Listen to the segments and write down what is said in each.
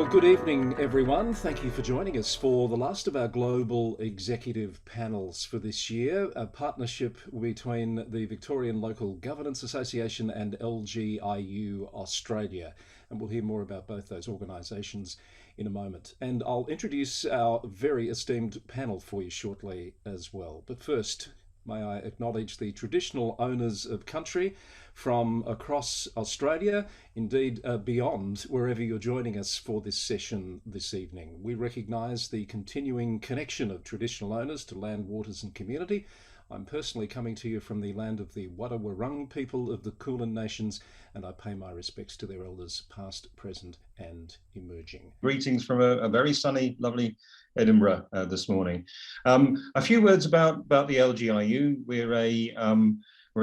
Well, good evening, everyone. Thank you for joining us for the last of our global executive panels for this year, a partnership between the Victorian Local Governance Association and LGiU Australia. And we'll hear more about both those organisations in a moment. And I'll introduce our very esteemed panel for you shortly as well. But first, may I acknowledge the traditional owners of country from across Australia, indeed beyond, wherever you're joining us for this session this evening. We recognise the continuing connection of traditional owners to land, waters and community. I'm personally coming to you from the land of the Wadawurrung people of the Kulin Nations, and I pay my respects to their elders past, present and emerging. Greetings from a very sunny, lovely Edinburgh this morning. A few words about the LGiU. We're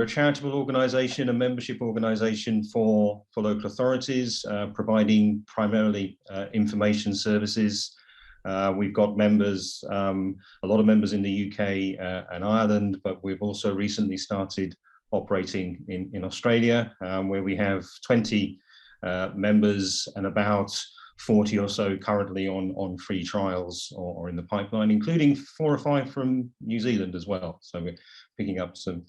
a charitable organisation, a membership organisation for local authorities, providing primarily information services. We've got members, a lot of members in the UK and Ireland, but we've also recently started operating in Australia, where we have 20 members and about 40 or so currently on free trials or in the pipeline, including 4 or 5 from New Zealand as well. So we're picking up some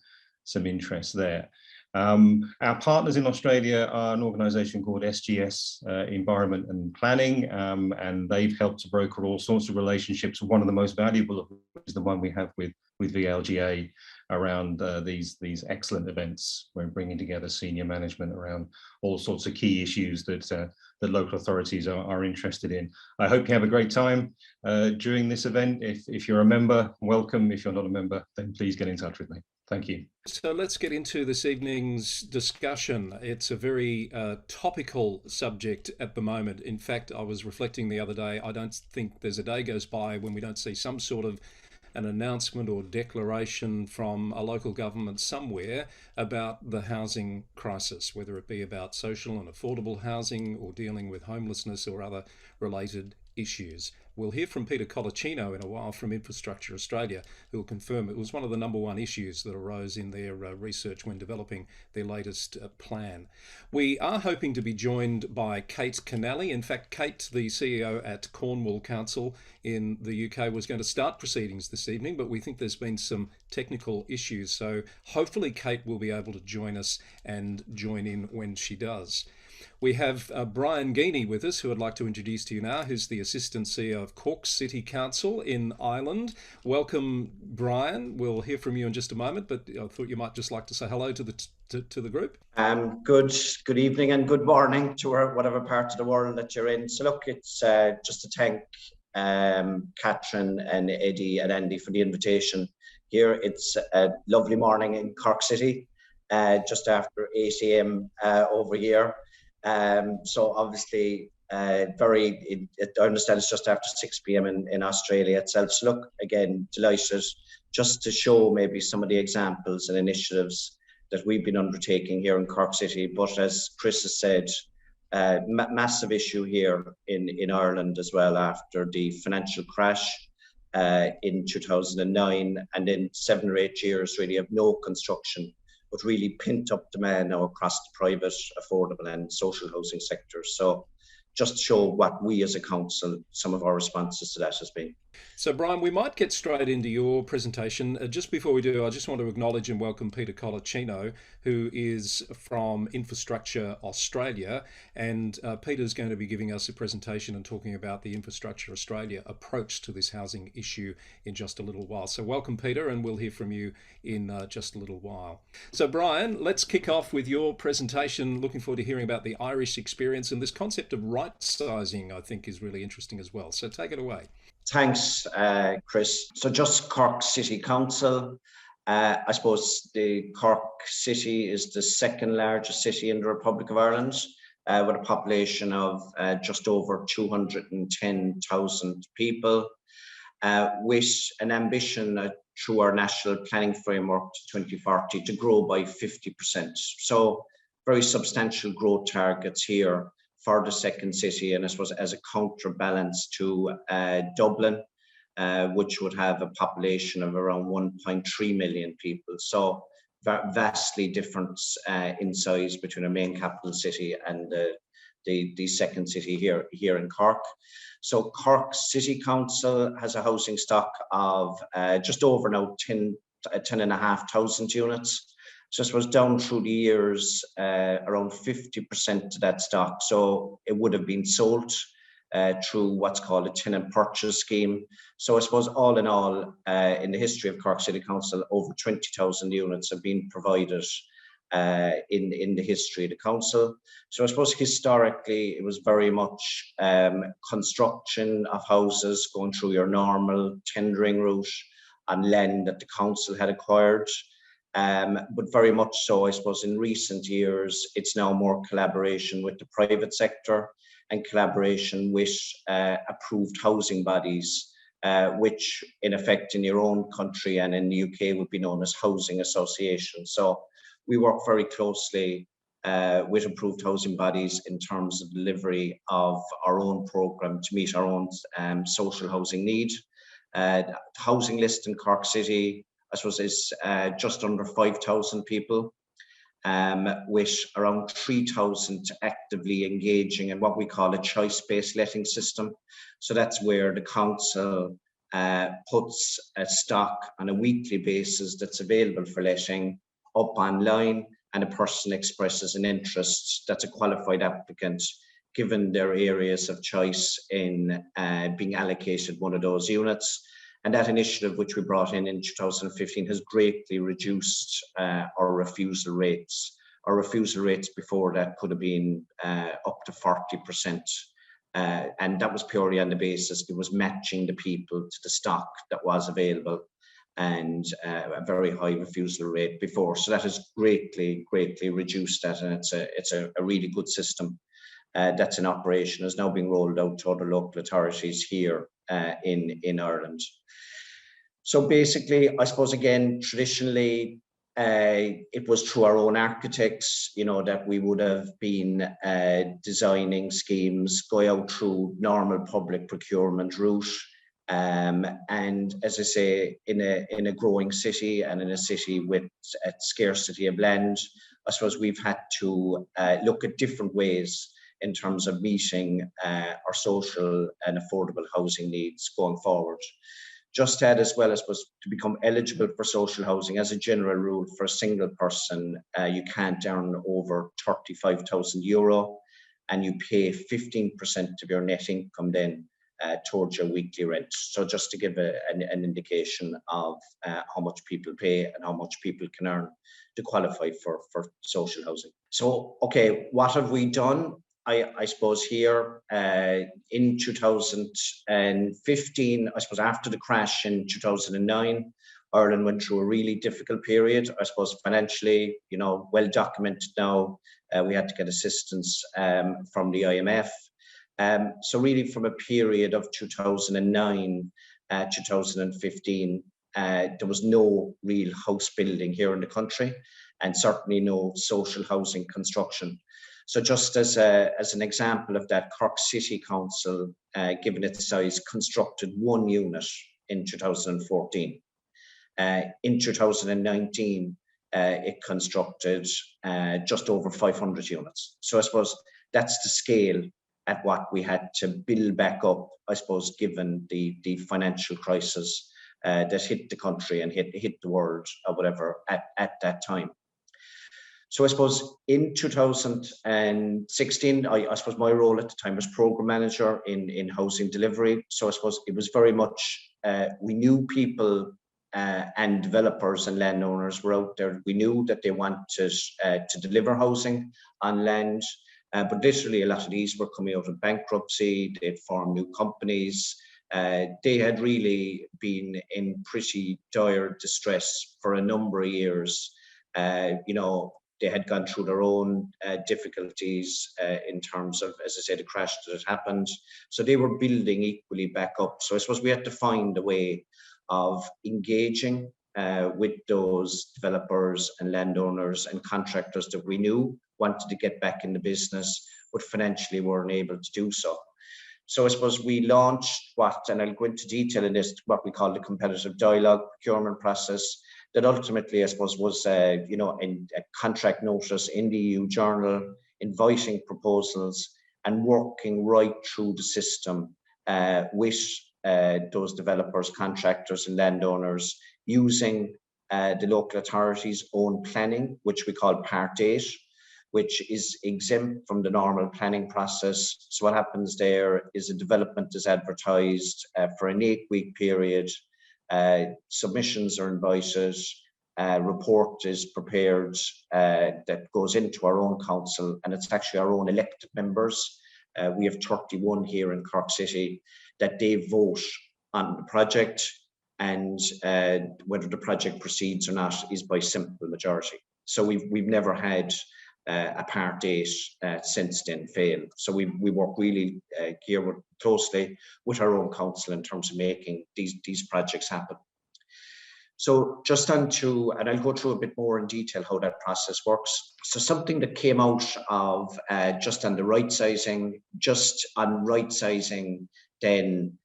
interest there. Our partners in Australia are an organisation called SGS Environment and Planning, and they've helped to broker all sorts of relationships. One of the most valuable of which is the one we have with VLGA around these excellent events. We're bringing together senior management around all sorts of key issues that local authorities are interested in. I hope you have a great time during this event. If you're a member, welcome. If you're not a member, then please get in touch with me. Thank you. So let's get into this evening's discussion. It's a very topical subject at the moment. In fact, I was reflecting the other day, I don't think there's a day goes by when we don't see some sort of an announcement or declaration from a local government somewhere about the housing crisis, whether it be about social and affordable housing or dealing with homelessness or other related issues. We'll hear from Peter Colaccino in a while from Infrastructure Australia, who will confirm it was one of the number one issues that arose in their research when developing their latest plan. We are hoping to be joined by Kate Canally. In fact, Kate, the CEO at Cornwall Council in the UK, was going to start proceedings this evening, but we think there's been some technical issues. So hopefully Kate will be able to join us and join in when she does. We have Brian Geeney with us, who I'd like to introduce to you now, who's the Assistant CEO of Cork City Council in Ireland. Welcome, Brian. We'll hear from you in just a moment, but I thought you might just like to say hello to the group. Good evening and good morning to whatever part of the world that you're in. So look, it's just to thank Catherine and Eddie and Andy for the invitation here. It's a lovely morning in Cork City, just after 8 a.m. over here. So obviously, I understand it's just after 6 p.m. in Australia itself. So look, again, delighted just to show maybe some of the examples and initiatives that we've been undertaking here in Cork City. But as Chris has said, massive issue here in Ireland as well after the financial crash in 2009, and in 7 or 8 years really of no construction, but really pent up demand now across the private, affordable and social housing sectors. So just to show what we as a council, some of our responses to that has been. So Brian, we might get straight into your presentation. Just before we do, I just want to acknowledge and welcome Peter Colaccino, who is from Infrastructure Australia. And Peter's going to be giving us a presentation and talking about the Infrastructure Australia approach to this housing issue in just a little while. So welcome, Peter, and we'll hear from you in just a little while. So Brian, let's kick off with your presentation. Looking forward to hearing about the Irish experience, and this concept of right-sizing, I think, is really interesting as well. So take it away. Thanks, Chris. So just Cork City Council. I suppose the Cork City is the second largest city in the Republic of Ireland, with a population of just over 210,000 people, with an ambition through our national planning framework to 2040 to grow by 50%. So very substantial growth targets here for the second city, and I suppose as a counterbalance to Dublin, which would have a population of around 1.3 million people. So vastly different in size between a main capital city and the the second city here in Cork. So Cork City Council has a housing stock of just over now 10,500 units. So I suppose down through the years, around 50% of that stock. So it would have been sold through what's called a tenant purchase scheme. So I suppose all in all, in the history of Cork City Council, over 20,000 units have been provided in the history of the council. So I suppose historically it was very much construction of houses going through your normal tendering route on land that the council had acquired. But very much so, I suppose, in recent years, it's now more collaboration with the private sector and collaboration with approved housing bodies, which in effect in your own country and in the UK would be known as housing associations. So we work very closely with approved housing bodies in terms of delivery of our own programme to meet our own social housing need. The housing list in Cork City, I suppose, is just under 5,000 people, with around 3,000 actively engaging in what we call a choice-based letting system. So that's where the council puts a stock on a weekly basis that's available for letting up online, and a person expresses an interest, that's a qualified applicant, given their areas of choice in being allocated one of those units. And that initiative, which we brought in 2015, has greatly reduced our refusal rates. Our refusal rates before that could have been up to 40%. And that was purely on the basis it was matching the people to the stock that was available, and a very high refusal rate before. So that has greatly reduced that, and it's a really good system that's in operation, is now being rolled out to other local authorities here in Ireland. So basically, I suppose, again, traditionally, it was through our own architects, you know, that we would have been designing schemes, going out through normal public procurement route. And as I say, in a growing city and in a city with a scarcity of land, I suppose we've had to look at different ways in terms of meeting our social and affordable housing needs going forward. Just to add as well, I suppose, to become eligible for social housing, as a general rule, for a single person, you can't earn over €35,000, and you pay 15% of your net income then towards your weekly rent. So just to give an indication of how much people pay and how much people can earn to qualify for social housing. So, okay, what have we done? I suppose here in 2015, I suppose after the crash in 2009, Ireland went through a really difficult period. I suppose financially, you know, well documented now. We had to get assistance from the IMF. So really from a period of 2009, 2015, there was no real house building here in the country, and certainly no social housing construction. So just as an example of that, Cork City Council, given its size, constructed one unit in 2014. In 2019, it constructed just over 500 units. So I suppose that's the scale at what we had to build back up, I suppose, given the financial crisis that hit the country and hit the world or whatever at that time. So I suppose in 2016, I suppose my role at the time was program manager in housing delivery. So I suppose it was very much, we knew people and developers and landowners were out there. We knew that they wanted to deliver housing on land, but literally a lot of these were coming out of bankruptcy. They'd formed new companies. They had really been in pretty dire distress for a number of years. You know, they had gone through their own difficulties in terms of, as I said, the crash that had happened. So they were building equally back up. So I suppose we had to find a way of engaging with those developers and landowners and contractors that we knew wanted to get back in the business, but financially weren't able to do so. So I suppose we launched and I'll go into detail in this, what we call the competitive dialogue procurement process, that ultimately, I suppose, was you know, in a contract notice in the EU journal, inviting proposals and working right through the system with those developers, contractors and landowners, using the local authority's own planning, which we call Part 8, which is exempt from the normal planning process. So what happens there is a development is advertised for an 8-week period. Submissions are invited. Report is prepared that goes into our own council, and it's actually our own elected members. We have 31 here in Cork City that they vote on the project, and whether the project proceeds or not is by simple majority. So we've never had a Part 8 since then fail. So we work really here closely with our own council in terms of making these projects happen. So just on to, and I'll go through a bit more in detail how that process works. So something that came out of just on the right sizing, then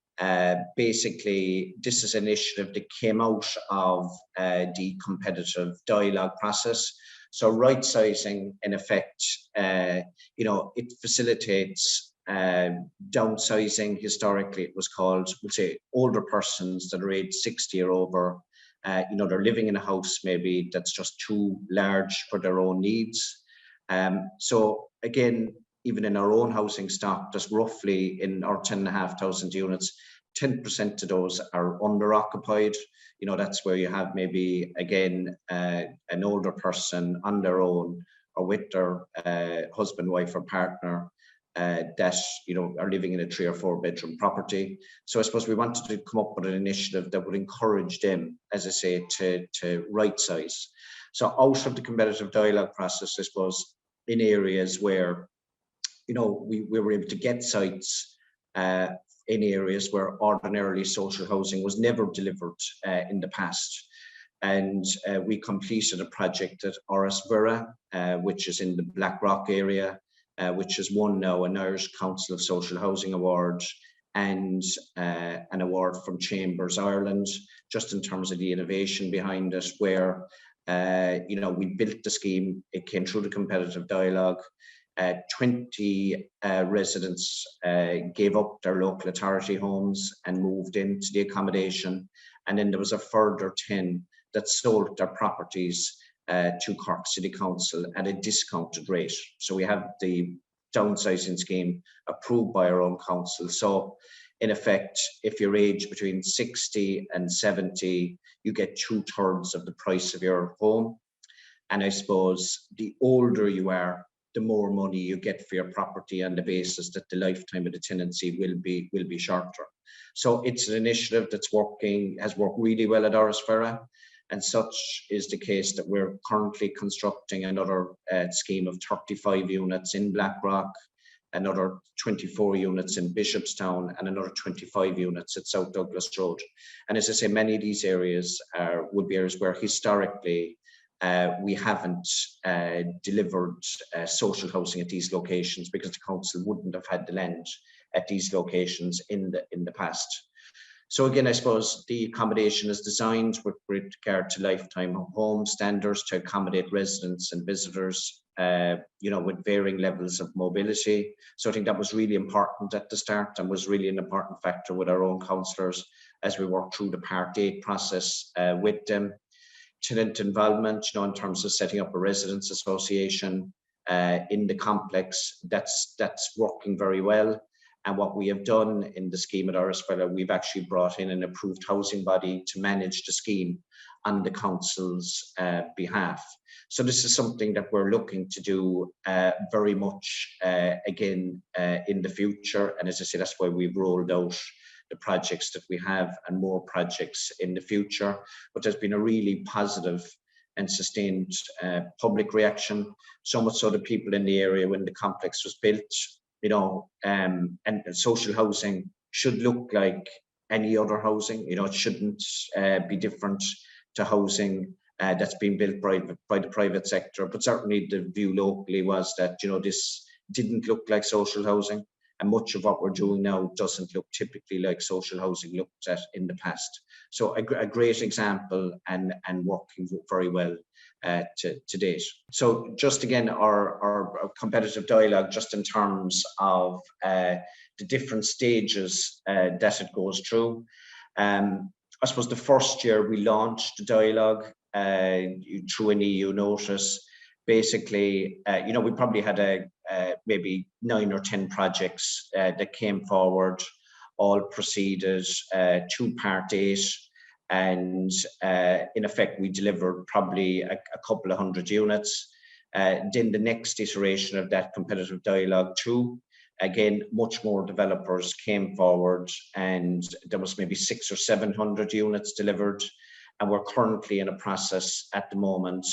basically this is an initiative that came out of the competitive dialogue process. So right sizing, in effect, it facilitates downsizing. Historically, it was called, we'll say, older persons that are aged 60 or over. They're living in a house maybe that's just too large for their own needs. So again, even in our own housing stock, there's roughly in our 10,500 units, 10% of those are under occupied. That's where you have maybe, again, an older person on their own or with their husband, wife or partner that are living in a 3 or 4 bedroom property. So I suppose we wanted to come up with an initiative that would encourage them, as I say, to right size. So out of the competitive dialogue process, I suppose, in areas where we were able to get sites in areas where ordinarily social housing was never delivered in the past. And we completed a project at Orisvera, which is in the Blackrock area, which has won now an Irish Council of Social Housing Award and an award from Chambers Ireland, just in terms of the innovation behind it, where we built the scheme. It came through the competitive dialogue. 20 residents gave up their local authority homes and moved into the accommodation. And then there was a further 10 that sold their properties to Cork City Council at a discounted rate. So we have the downsizing scheme approved by our own council. So in effect, if you're aged between 60 and 70, you get 2/3 of the price of your home. And I suppose the older you are, the more money you get for your property on the basis that the lifetime of the tenancy will be shorter. So it's an initiative that's has worked really well at Orisvera, and such is the case that we're currently constructing another scheme of 35 units in Blackrock, another 24 units in Bishopstown, and another 25 units at South Douglas Road. And as I say, many of these areas would be areas where historically we haven't delivered social housing at these locations because the council wouldn't have had the land at these locations in the past. So again, I suppose the accommodation is designed with regard to lifetime home standards to accommodate residents and visitors, with varying levels of mobility. So I think that was really important at the start and was really an important factor with our own councillors as we worked through the Part 8 process with them. Tenant involvement, in terms of setting up a residents association in the complex, that's working very well. And what we have done in the scheme at Orisvera, we've actually brought in an approved housing body to manage the scheme on the council's behalf. So this is something that we're looking to do very much again in the future. And as I say, that's why we've rolled out the projects that we have and more projects in the future. But there's been a really positive and sustained public reaction, so much so that people in the area when the complex was built, and social housing should look like any other housing. It shouldn't be different to housing that's been built by the private sector. But certainly the view locally was that, this didn't look like social housing. and much of what we're doing now doesn't look typically like social housing looked at in the past. So a great example and working very well to date. So just again, our competitive dialogue, just in terms of the different stages that it goes through. I suppose the first year we launched the dialogue through an EU notice. Basically, we probably had maybe 9 or 10 projects that came forward, all proceeded to Part 8, and in effect we delivered probably a couple of hundred units. Then the next iteration of that competitive dialogue 2, again, much more developers came forward, and there was maybe 600 or 700 units delivered. And we're currently in a process at the moment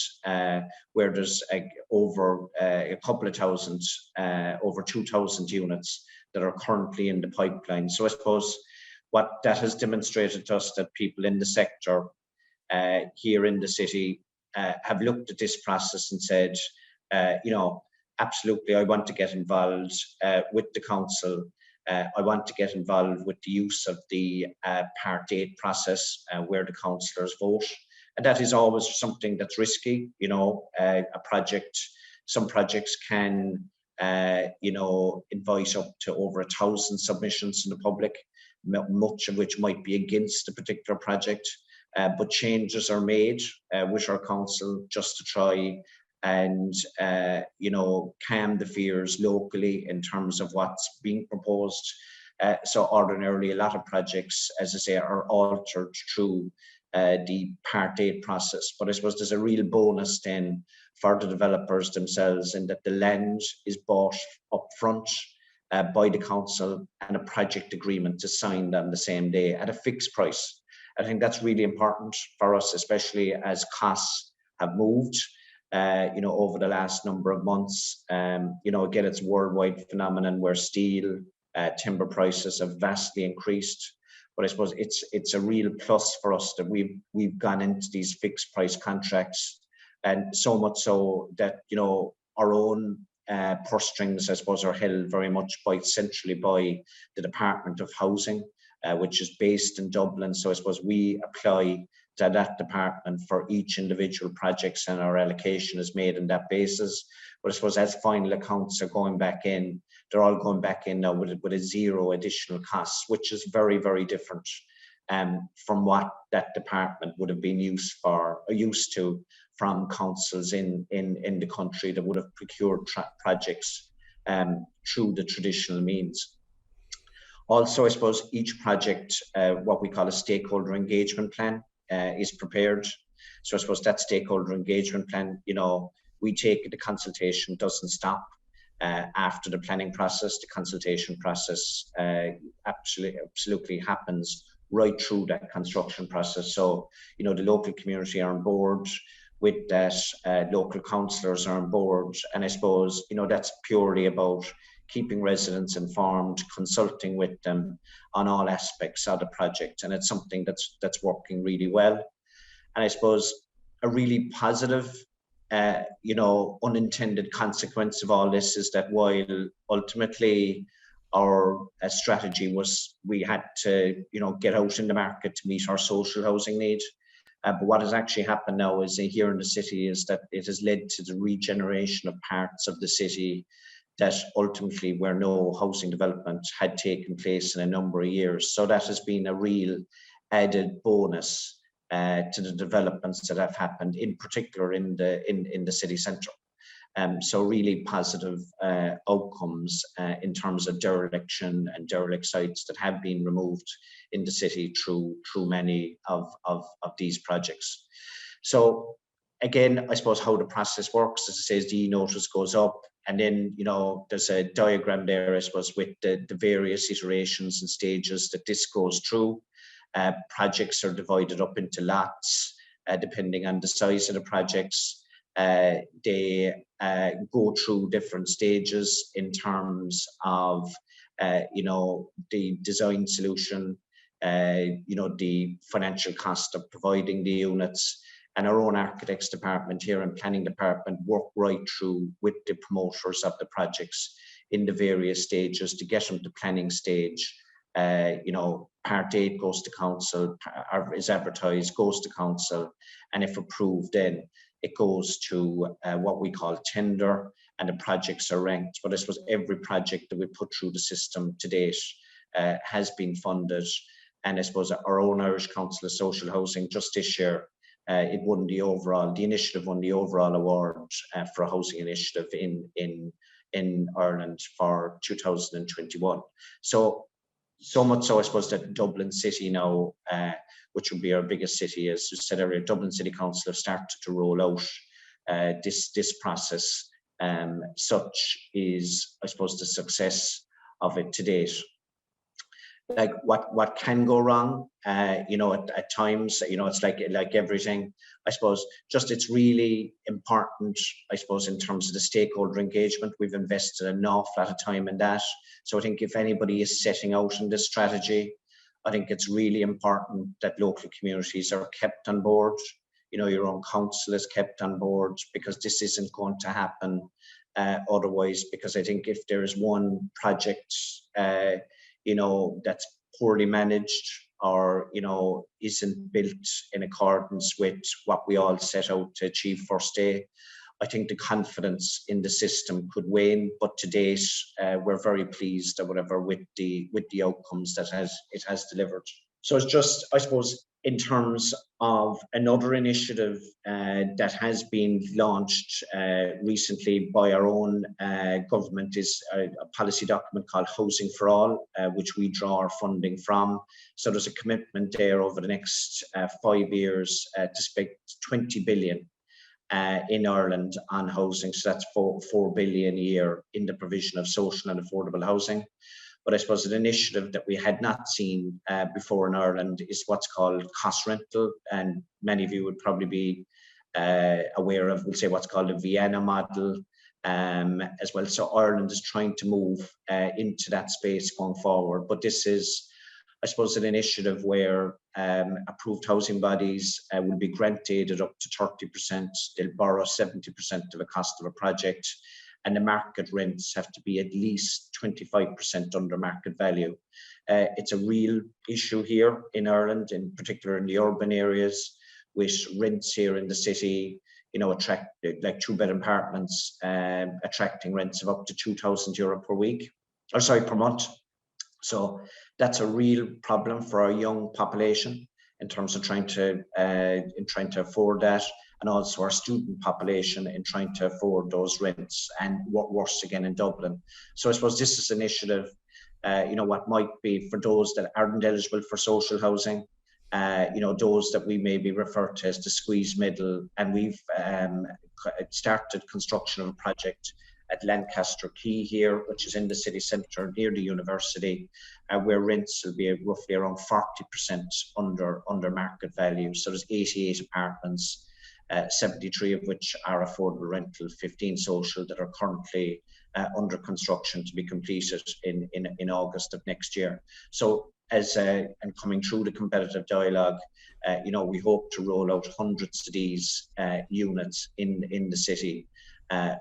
where there's over a couple of thousand, over 2,000 units that are currently in the pipeline. So I suppose what that has demonstrated to us, that people in the sector here in the city have looked at this process and said, absolutely, I want to get involved with the council. I want to get involved with the use of the Part 8 process where the councillors vote. And that is always something that's risky. Some projects can, invite up to over 1,000 submissions from the public, much of which might be against a particular project. But changes are made with our council just to try and calm the fears locally in terms of what's being proposed. So ordinarily, a lot of projects, as I say, are altered through the Part 8 process. But I suppose there's a real bonus then for the developers themselves, in that the land is bought up front by the council, and a project agreement is signed on the same day at a fixed price. I think that's really important for us, especially as costs have moved over the last number of months. Again, it's a worldwide phenomenon where steel, timber prices have vastly increased. But I suppose it's a real plus for us that we've gone into these fixed price contracts, and so much so that our own purse strings, I suppose, are held very much centrally by the Department of Housing, which is based in Dublin. So I suppose we apply to that department for each individual projects, and our allocation is made on that basis. But I suppose as final accounts are going back in, they're all going back in now with a zero additional costs, which is very, very different from what that department would have been used to from councils in the country that would have procured projects through the traditional means. Also, I suppose each project, what we call a stakeholder engagement plan, is prepared. So I suppose that stakeholder engagement plan, we take the consultation doesn't stop after the planning process. The consultation process absolutely happens right through that construction process. So, the local community are on board with that, local councillors are on board. And I suppose, that's purely about keeping residents informed, consulting with them on all aspects of the project. And it's something that's working really well. And I suppose a really positive, unintended consequence of all this is that while ultimately our strategy was we had to, get out in the market to meet our social housing need. But what has actually happened now is here in the city is that it has led to the regeneration of parts of the city that ultimately where no housing development had taken place in a number of years. So that has been a real added bonus to the developments that have happened, in particular in the city centre. So really positive outcomes in terms of dereliction and derelict sites that have been removed in the city through many of these projects. So again, I suppose how the process works, as it says, the notice goes up, and then there's a diagram there, I suppose, with the various iterations and stages that this goes through. Projects are divided up into lots depending on the size of the projects. They go through different stages in terms of the design solution, the financial cost of providing the units, and our own architects department here and planning department work right through with the promoters of the projects in the various stages to get them to planning stage. You know, part 8 goes to council, is advertised, goes to council, and if approved, then it goes to what we call tender, and the projects are ranked. But I suppose every project that we put through the system to date has been funded. And I suppose our own Irish Council of Social Housing just this year, it won the initiative won the overall award for a housing initiative in Ireland for 2021. So much so, I suppose, that Dublin City now, which would be our biggest city, as you said earlier, Dublin City Council have started to roll out this process. Such is, I suppose, the success of it to date. Like what can go wrong, you know, at times, you know, it's like everything. I suppose just it's really important, I suppose, in terms of the stakeholder engagement. We've invested an awful lot of time in that. So I think if anybody is setting out in this strategy, I think it's really important that local communities are kept on board. You know, your own council is kept on board, because this isn't going to happen otherwise. Because I think if there is one project, you know, that's poorly managed, or, you know, isn't built in accordance with what we all set out to achieve first day, I think the confidence in the system could wane. But to date, we're very pleased or whatever with the outcomes that it has delivered. So it's just, I suppose, in terms of another initiative that has been launched recently by our own government is a policy document called Housing for All, which we draw our funding from. So there's a commitment there over the next 5 years to spend 20 billion in Ireland on housing. So that's 4 billion a year in the provision of social and affordable housing. But I suppose an initiative that we had not seen before in Ireland is what's called cost rental. And many of you would probably be aware of, we'll say, what's called the Vienna model as well. So Ireland is trying to move into that space going forward. But this is, I suppose, an initiative where approved housing bodies will be grant aided up to 30%. They'll borrow 70% of the cost of a project, and the market rents have to be at least 25% under market value. It's a real issue here in Ireland, in particular in the urban areas, with rents here in the city, you know, attract like 2-bedroom apartments, attracting rents of up to €2,000 per month. So that's a real problem for our young population in terms of trying to afford that, and also our student population in trying to afford those rents, and what worse again in Dublin. So I suppose this is an initiative, you know, what might be for those that aren't eligible for social housing, you know, those that we maybe refer to as the squeeze middle. And we've started construction of a project at Lancaster Quay here, which is in the city centre near the university, where rents will be roughly around 40% under market value. So there's 88 apartments, 73 of which are affordable rental, 15 social, that are currently under construction to be completed in August of next year. So as and coming through the competitive dialogue, you know, we hope to roll out hundreds of these units in the city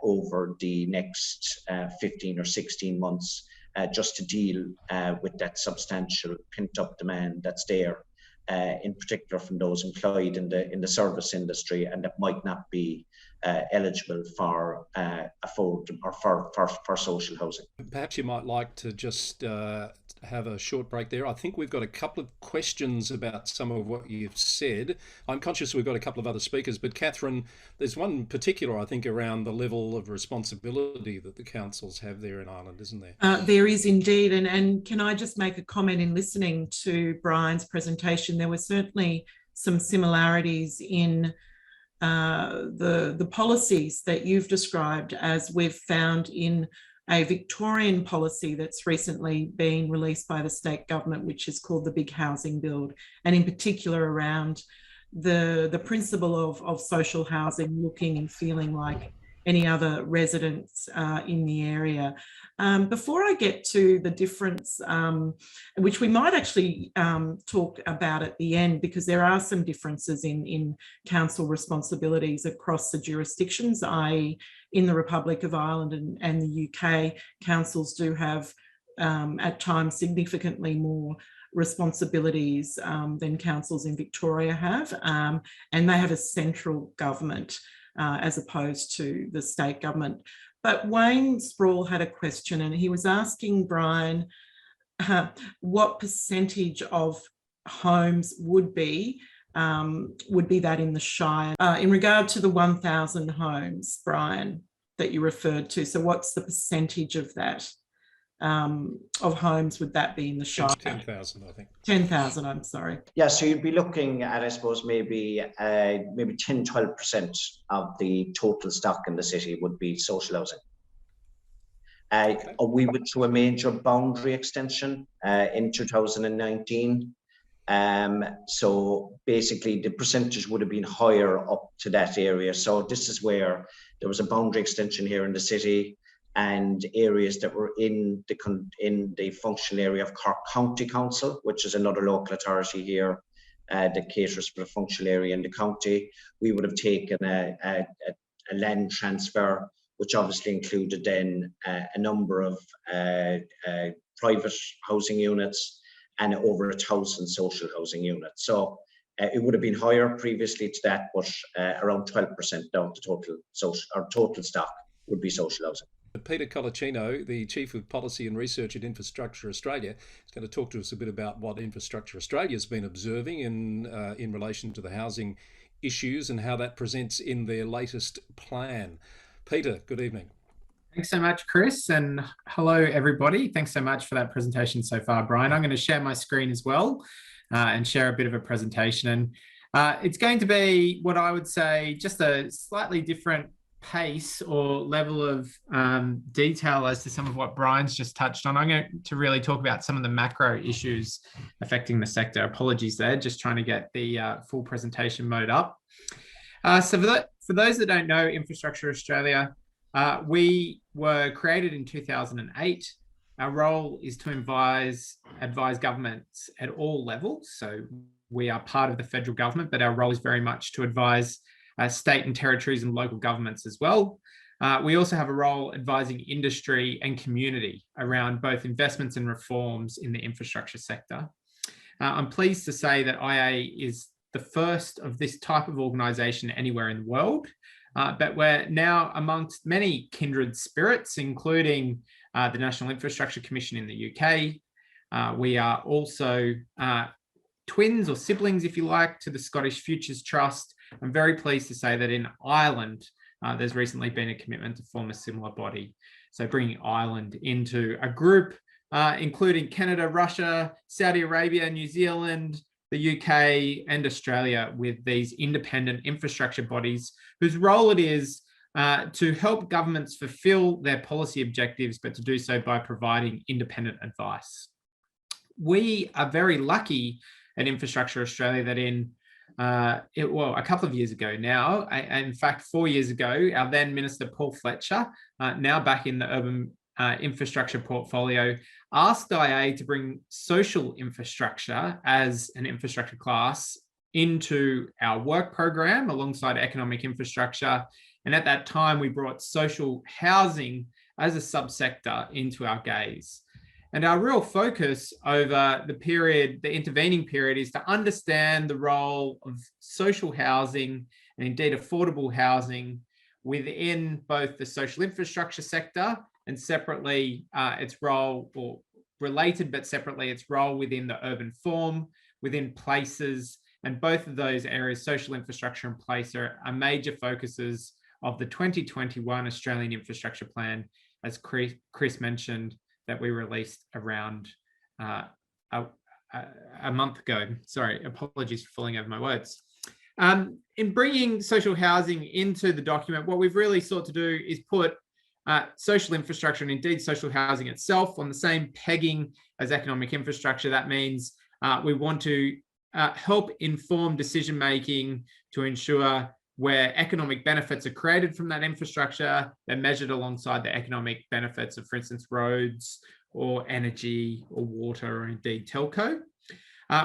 over the next 15 or 16 months, just to deal with that substantial pent-up demand that's there, in particular from those employed in the service industry and that might not be eligible for for social housing. Perhaps you might like to just have a short break there. I think we've got a couple of questions about some of what you've said. I'm conscious we've got a couple of other speakers, but Catherine, there's one in particular, I think, around the level of responsibility that the councils have there in Ireland, isn't there? There is indeed. And can I just make a comment in listening to Brian's presentation? There were certainly some similarities in the policies that you've described, as we've found in a Victorian policy that's recently been released by the state government, which is called the Big Housing Build, and in particular around the principle of social housing looking and feeling like any other residents in the area. Before I get to the difference, which we might actually talk about at the end, because there are some differences in council responsibilities across the jurisdictions, i.e. in the Republic of Ireland and the UK, councils do have at times significantly more responsibilities than councils in Victoria have, and they have a central government as opposed to the state government. But Wayne Sproul had a question, and he was asking Brian what percentage of homes would be that in the Shire in regard to the 1,000 homes, Brian, that you referred to. So what's the percentage of that? Of homes would that be in the Shire? 10,000, I think. 10,000, I'm sorry. Yeah, so you'd be looking at, I suppose, maybe 10-12% of the total stock in the city would be social housing. We went through a major boundary extension in 2019. So basically the percentage would have been higher up to that area. So this is where there was a boundary extension here in the city, and areas that were in the functional area of Cork County Council, which is another local authority here that caters for the functional area in the county. We would have taken a land transfer, which obviously included then a number of private housing units and over 1,000 social housing units. So it would have been higher previously to that, but around 12% down to total stock would be social housing. Peter Colicino, the Chief of Policy and Research at Infrastructure Australia, is going to talk to us a bit about what Infrastructure Australia has been observing in relation to the housing issues and how that presents in their latest plan. Peter, good evening. Thanks so much, Chris, and hello, everybody. Thanks so much for that presentation so far, Brian. I'm going to share my screen as well and share a bit of a presentation. And it's going to be what I would say just a slightly different pace or level of detail as to some of what Brian's just touched on. I'm going to really talk about some of the macro issues affecting the sector. Apologies there, just trying to get the full presentation mode up. So for those that don't know Infrastructure Australia, we were created in 2008. Our role is to advise governments at all levels. So we are part of the federal government, but our role is very much to advise state and territories and local governments as well. We also have a role advising industry and community around both investments and reforms in the infrastructure sector. I'm pleased to say that IA is the first of this type of organisation anywhere in the world, but we're now amongst many kindred spirits, including the National Infrastructure Commission in the UK. We are also twins or siblings, if you like, to the Scottish Futures Trust. I'm very pleased to say that in Ireland, there's recently been a commitment to form a similar body. So bringing Ireland into a group, including Canada, Russia, Saudi Arabia, New Zealand, the UK and Australia, with these independent infrastructure bodies whose role it is to help governments fulfill their policy objectives, but to do so by providing independent advice. We are very lucky at Infrastructure Australia that a couple of years ago now, in fact 4 years ago, our then Minister Paul Fletcher, now back in the urban infrastructure portfolio, asked IA to bring social infrastructure as an infrastructure class into our work program alongside economic infrastructure. And at that time, we brought social housing as a subsector into our gaze. And our real focus over the intervening period, is to understand the role of social housing and indeed affordable housing within both the social infrastructure sector and separately its role, or related but separately, its role within the urban form, within places. And both of those areas, social infrastructure and place, are major focuses of the 2021 Australian Infrastructure Plan, as Chris mentioned, that we released around a month ago. Sorry, apologies for falling over my words. In bringing social housing into the document, what we've really sought to do is put social infrastructure and indeed social housing itself on the same pegging as economic infrastructure. That means we want to help inform decision-making to ensure where economic benefits are created from that infrastructure. They're measured alongside the economic benefits of, for instance, roads or energy or water or indeed telco.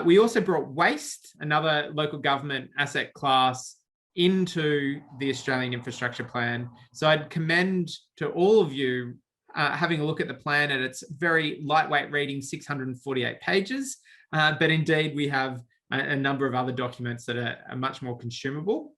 We also brought waste, another local government asset class, into the Australian Infrastructure Plan. So I'd commend to all of you having a look at the plan at its very lightweight reading, 648 pages. But indeed, we have a number of other documents that are much more consumable.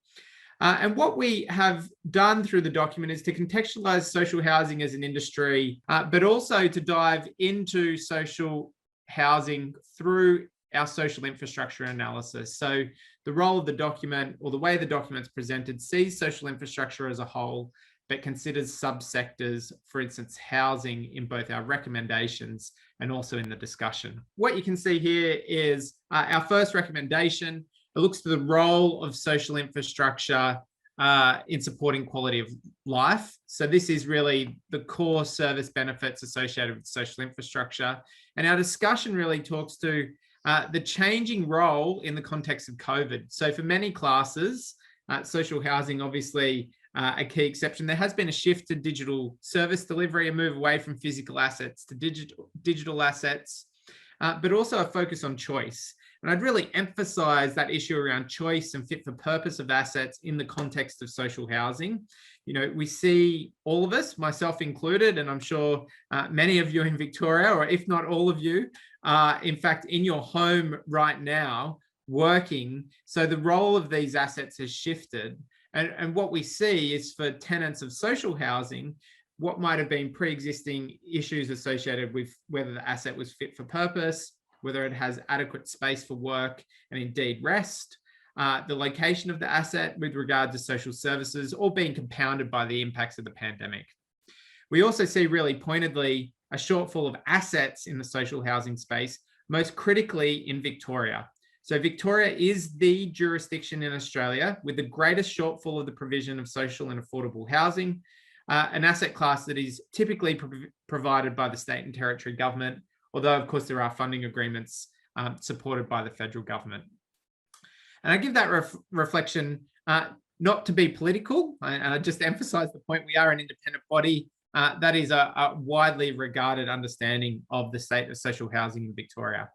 And what we have done through the document is to contextualize social housing as an industry, but also to dive into social housing through our social infrastructure analysis. So the role of the document, or the way the document's presented, sees social infrastructure as a whole, but considers subsectors, for instance, housing, in both our recommendations and also in the discussion. What you can see here is our first recommendation. It looks to the role of social infrastructure in supporting quality of life. So this is really the core service benefits associated with social infrastructure. And our discussion really talks to the changing role in the context of COVID. So for many classes, social housing, obviously a key exception, there has been a shift to digital service delivery, a move away from physical assets to digital assets, but also a focus on choice. And I'd really emphasize that issue around choice and fit for purpose of assets in the context of social housing. You know, we see all of us, myself included, and I'm sure many of you in Victoria, or if not all of you, in fact, in your home right now, working. So the role of these assets has shifted. And what we see is, for tenants of social housing, what might have been pre-existing issues associated with whether the asset was fit for purpose, whether it has adequate space for work and indeed rest, the location of the asset with regard to social services, all being compounded by the impacts of the pandemic. We also see, really pointedly, a shortfall of assets in the social housing space, most critically in Victoria. So Victoria is the jurisdiction in Australia with the greatest shortfall of the provision of social and affordable housing, an asset class that is typically provided by the state and territory government, although of course there are funding agreements supported by the federal government. And I give that reflection not to be political, and I just emphasize the point, we are an independent body. That is a widely regarded understanding of the state of social housing in Victoria.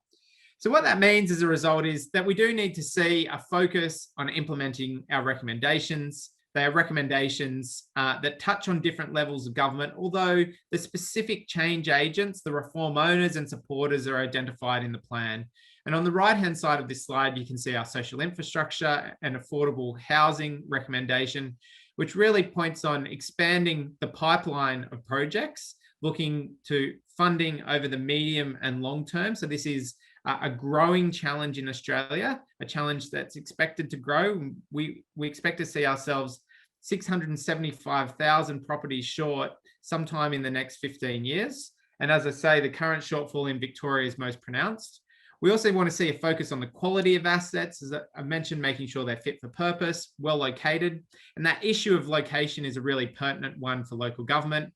So what that means as a result is that we do need to see a focus on implementing our recommendations. They are recommendations that touch on different levels of government, although the specific change agents, the reform owners and supporters, are identified in the plan. And on the right-hand side of this slide, you can see our social infrastructure and affordable housing recommendation, which really points on expanding the pipeline of projects, looking to funding over the medium and long term. So this is a growing challenge in Australia, a challenge that's expected to grow. We expect to see ourselves 675,000 properties short sometime in the next 15 years. And as I say, the current shortfall in Victoria is most pronounced. We also want to see a focus on the quality of assets, as I mentioned, making sure they're fit for purpose, well located. And that issue of location is a really pertinent one for local government.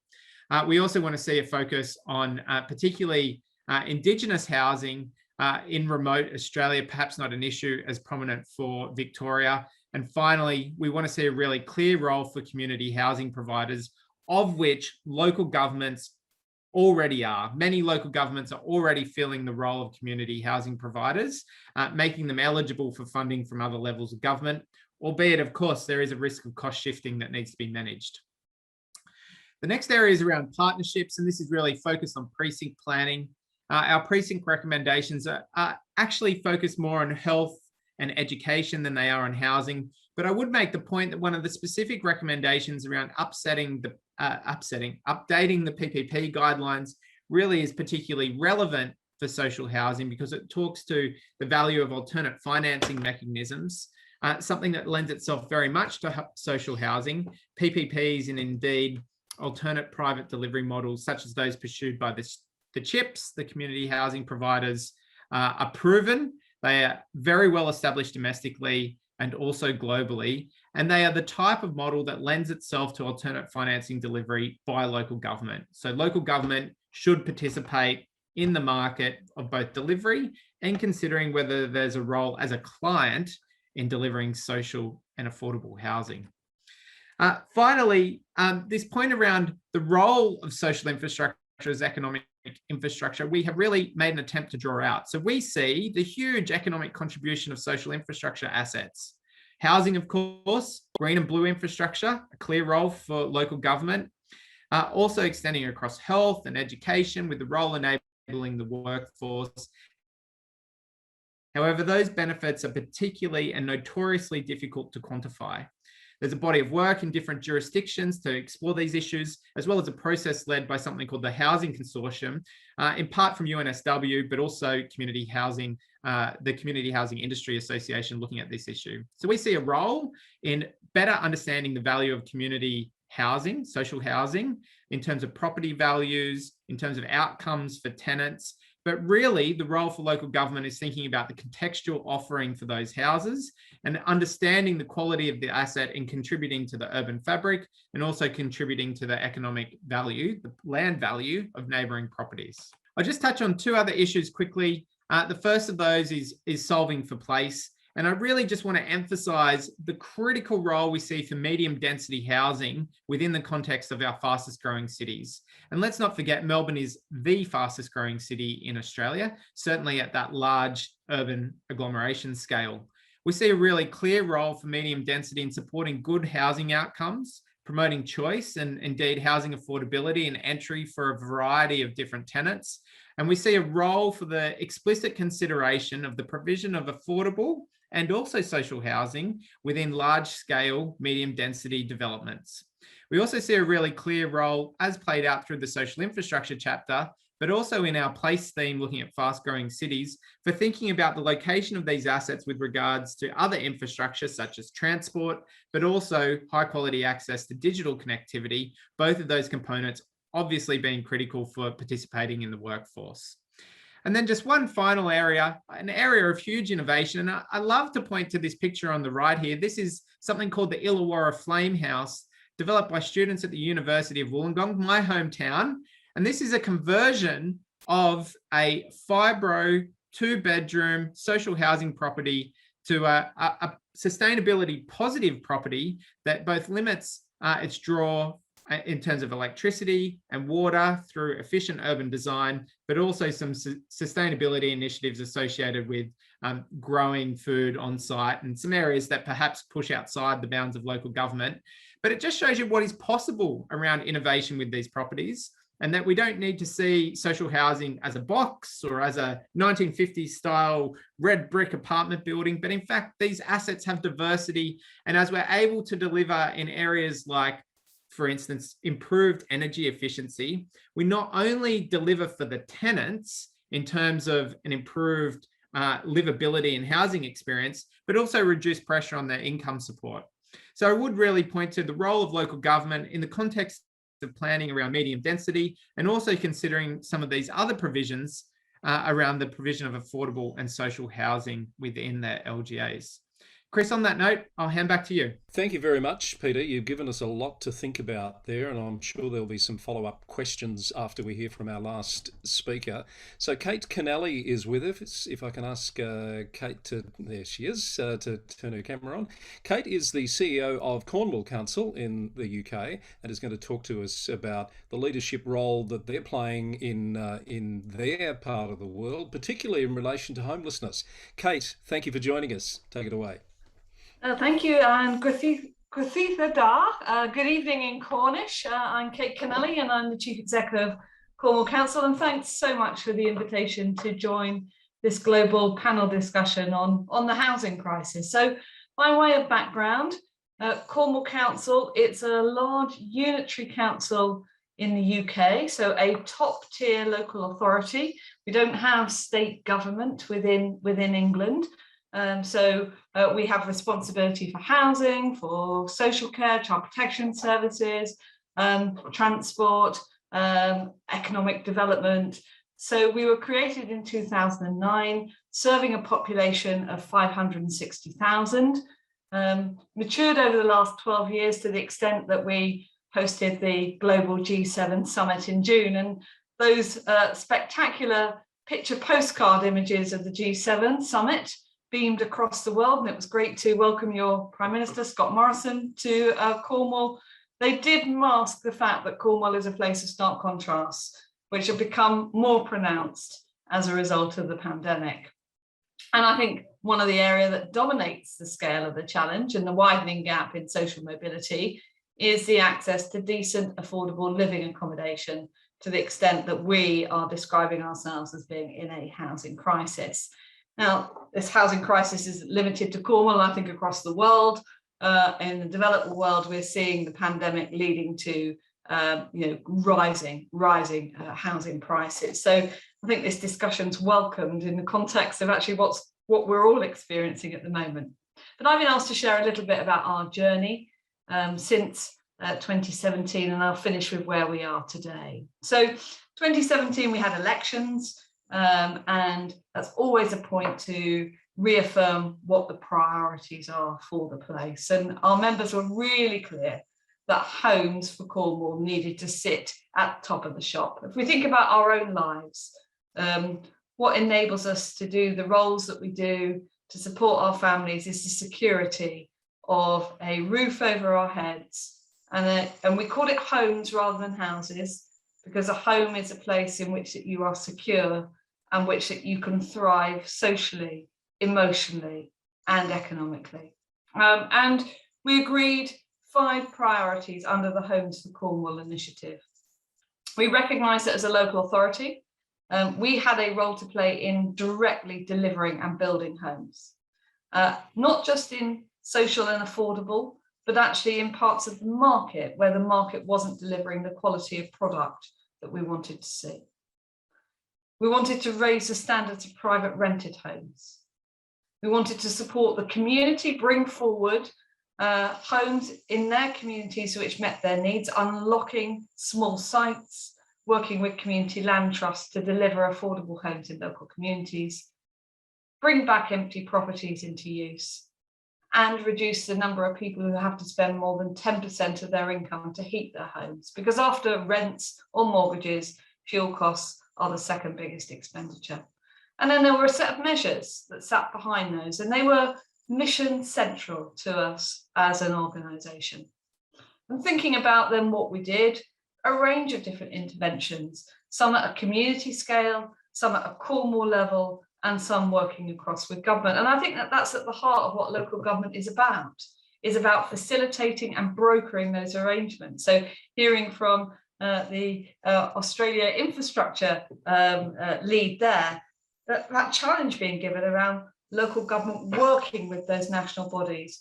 We also want to see a focus on particularly Indigenous housing in remote Australia, perhaps not an issue as prominent for Victoria. And finally, we want to see a really clear role for community housing providers, of which local governments already are. Many local governments are already filling the role of community housing providers, making them eligible for funding from other levels of government, albeit, of course, there is a risk of cost shifting that needs to be managed. The next area is around partnerships, and this is really focused on precinct planning. Our precinct recommendations are actually focused more on health and education than they are on housing. But I would make the point that one of the specific recommendations around updating the PPP guidelines really is particularly relevant for social housing, because it talks to the value of alternate financing mechanisms, something that lends itself very much to social housing. PPPs and indeed alternate private delivery models, such as those pursued by the CHIPs, the community housing providers, are proven. They are very well established domestically and also globally, and they are the type of model that lends itself to alternate financing delivery by local government. So local government should participate in the market of both delivery and considering whether there's a role as a client in delivering social and affordable housing. Finally, this point around the role of social infrastructure as economic infrastructure, we have really made an attempt to draw out. So we see the huge economic contribution of social infrastructure assets. Housing, of course, green and blue infrastructure, a clear role for local government, also extending across health and education with the role enabling the workforce. However, those benefits are particularly and notoriously difficult to quantify. There's a body of work in different jurisdictions to explore these issues, as well as a process led by something called the Housing Consortium, in part from UNSW, but also community housing, the Community Housing Industry Association looking at this issue. So we see a role in better understanding the value of community housing, social housing, in terms of property values, in terms of outcomes for tenants. But really, the role for local government is thinking about the contextual offering for those houses and understanding the quality of the asset and contributing to the urban fabric, and also contributing to the economic value, the land value of neighbouring properties. I'll just touch on two other issues quickly. The first of those is solving for place. And I really just want to emphasise the critical role we see for medium density housing within the context of our fastest growing cities. And let's not forget, Melbourne is the fastest growing city in Australia, certainly at that large urban agglomeration scale. We see a really clear role for medium density in supporting good housing outcomes, promoting choice and indeed housing affordability and entry for a variety of different tenants. And we see a role for the explicit consideration of the provision of affordable and also social housing within large-scale, medium-density developments. We also see a really clear role, as played out through the social infrastructure chapter, but also in our place theme looking at fast-growing cities, for thinking about the location of these assets with regards to other infrastructure such as transport, but also high-quality access to digital connectivity, both of those components obviously being critical for participating in the workforce. And then just one final area, an area of huge innovation. And I love to point to this picture on the right here. This is something called the Illawarra Flame House, developed by students at the University of Wollongong, my hometown. And this is a conversion of a fibro 2-bedroom social housing property to a sustainability positive property that both limits its draw in terms of electricity and water through efficient urban design, but also some sustainability initiatives associated with growing food on site and some areas that perhaps push outside the bounds of local government. But it just shows you what is possible around innovation with these properties, and that we don't need to see social housing as a box or as a 1950s style red brick apartment building, but in fact, these assets have diversity. And as we're able to deliver in areas like, for instance, improved energy efficiency, we not only deliver for the tenants in terms of an improved livability and housing experience, but also reduce pressure on their income support. So I would really point to the role of local government in the context of planning around medium density, and also considering some of these other provisions around the provision of affordable and social housing within their LGAs. Chris, on that note, I'll hand back to you. Thank you very much, Peter. You've given us a lot to think about there, and I'm sure there'll be some follow-up questions after we hear from our last speaker. So Kate Kennelly is with us. If I can ask Kate to, there she is, to turn her camera on. Kate is the CEO of Cornwall Council in the UK and is going to talk to us about the leadership role that they're playing in their part of the world, particularly in relation to homelessness. Kate, thank you for joining us. Take it away. Thank you, and Gwrthitha Da. Good evening in Cornish. I'm Kate Kennelly, and I'm the Chief Executive of Cornwall Council, and thanks so much for the invitation to join this global panel discussion on the housing crisis. So, by way of background, Cornwall Council, it's a large unitary council in the UK, so a top-tier local authority. We don't have state government within England. So we have responsibility for housing, for social care, child protection services, transport, economic development. So we were created in 2009, serving a population of 560,000, matured over the last 12 years to the extent that we hosted the global G7 summit in June. And those spectacular picture postcard images of the G7 summit beamed across the world, and it was great to welcome your Prime Minister, Scott Morrison, to Cornwall. They did mask the fact that Cornwall is a place of stark contrasts, which have become more pronounced as a result of the pandemic. And I think one of the areas that dominates the scale of the challenge and the widening gap in social mobility is the access to decent, affordable living accommodation, to the extent that we are describing ourselves as being in a housing crisis. Now, this housing crisis is limited to Cornwall, I think across the world. In the developed world, we're seeing the pandemic leading to rising housing prices. So I think this discussion's welcomed in the context of actually what we're all experiencing at the moment. But I've been asked to share a little bit about our journey since 2017, and I'll finish with where we are today. So 2017, we had elections, and that's always a point to reaffirm what the priorities are for the place. And our members were really clear that homes for Cornwall needed to sit at the top of the shop. If we think about our own lives, what enables us to do the roles that we do to support our families is the security of a roof over our heads. And we call it homes rather than houses, because a home is a place in which that you are secure and which that you can thrive socially, emotionally, and economically. And we agreed 5 priorities under the Homes for Cornwall initiative. We recognise that as a local authority, we had a role to play in directly delivering and building homes, not just in social and affordable, but actually in parts of the market where the market wasn't delivering the quality of product that we wanted to see. We wanted to raise the standards of private rented homes. We wanted to support the community, bring forward homes in their communities which met their needs, unlocking small sites, working with community land trusts to deliver affordable homes in local communities, bring back empty properties into use, and reduce the number of people who have to spend more than 10% of their income to heat their homes. Because after rents or mortgages, fuel costs are the second biggest expenditure. And then there were a set of measures that sat behind those, and they were mission central to us as an organisation. And thinking about then what we did, a range of different interventions, some at a community scale, some at a Cornwall level, and some working across with government. And I think that that's at the heart of what local government is about facilitating and brokering those arrangements. So hearing from the Australia infrastructure lead there, that challenge being given around local government working with those national bodies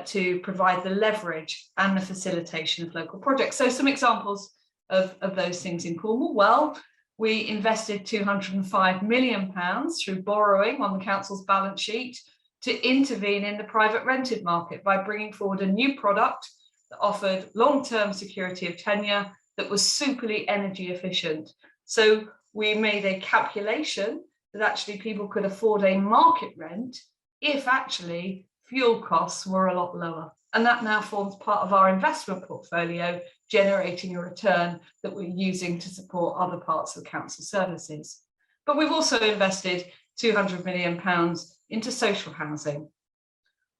to provide the leverage and the facilitation of local projects. So some examples of those things in Cornwall. Well, we invested £205 million through borrowing on the council's balance sheet to intervene in the private rented market by bringing forward a new product that offered long-term security of tenure that was superly energy efficient. So we made a calculation that actually people could afford a market rent if actually fuel costs were a lot lower. And that now forms part of our investment portfolio, generating a return that we're using to support other parts of the council services. But we've also invested £200 million into social housing.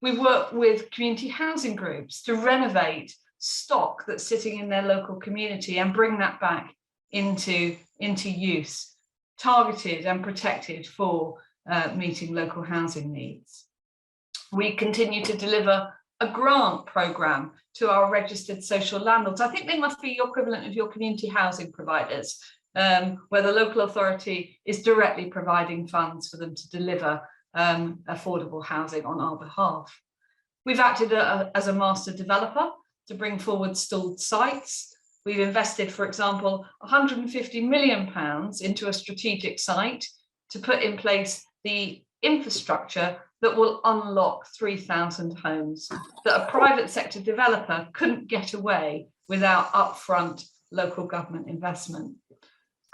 We've worked with community housing groups to renovate stock that's sitting in their local community and bring that back into use, targeted and protected for meeting local housing needs. We continue to deliver a grant programme to our registered social landlords. I think they must be your equivalent of your community housing providers, where the local authority is directly providing funds for them to deliver affordable housing on our behalf. We've acted as a master developer to bring forward stalled sites. We've invested, for example, £150 million into a strategic site to put in place the infrastructure that will unlock 3,000 homes that a private sector developer couldn't get away without upfront local government investment.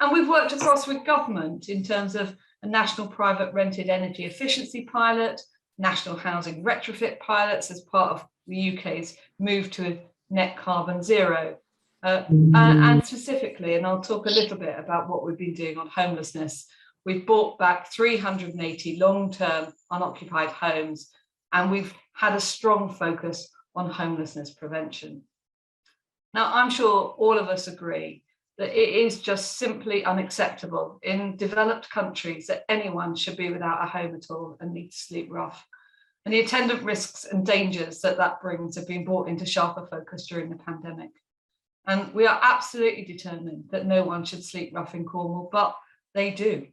And we've worked across with government in terms of a national private rented energy efficiency pilot, national housing retrofit pilots as part of the UK's move to net carbon zero. And specifically, and I'll talk a little bit about what we've been doing on homelessness, we've bought back 380 long-term unoccupied homes, and we've had a strong focus on homelessness prevention. Now, I'm sure all of us agree that it is just simply unacceptable in developed countries that anyone should be without a home at all and need to sleep rough. And the attendant risks and dangers that that brings have been brought into sharper focus during the pandemic. And we are absolutely determined that no one should sleep rough in Cornwall, but they do.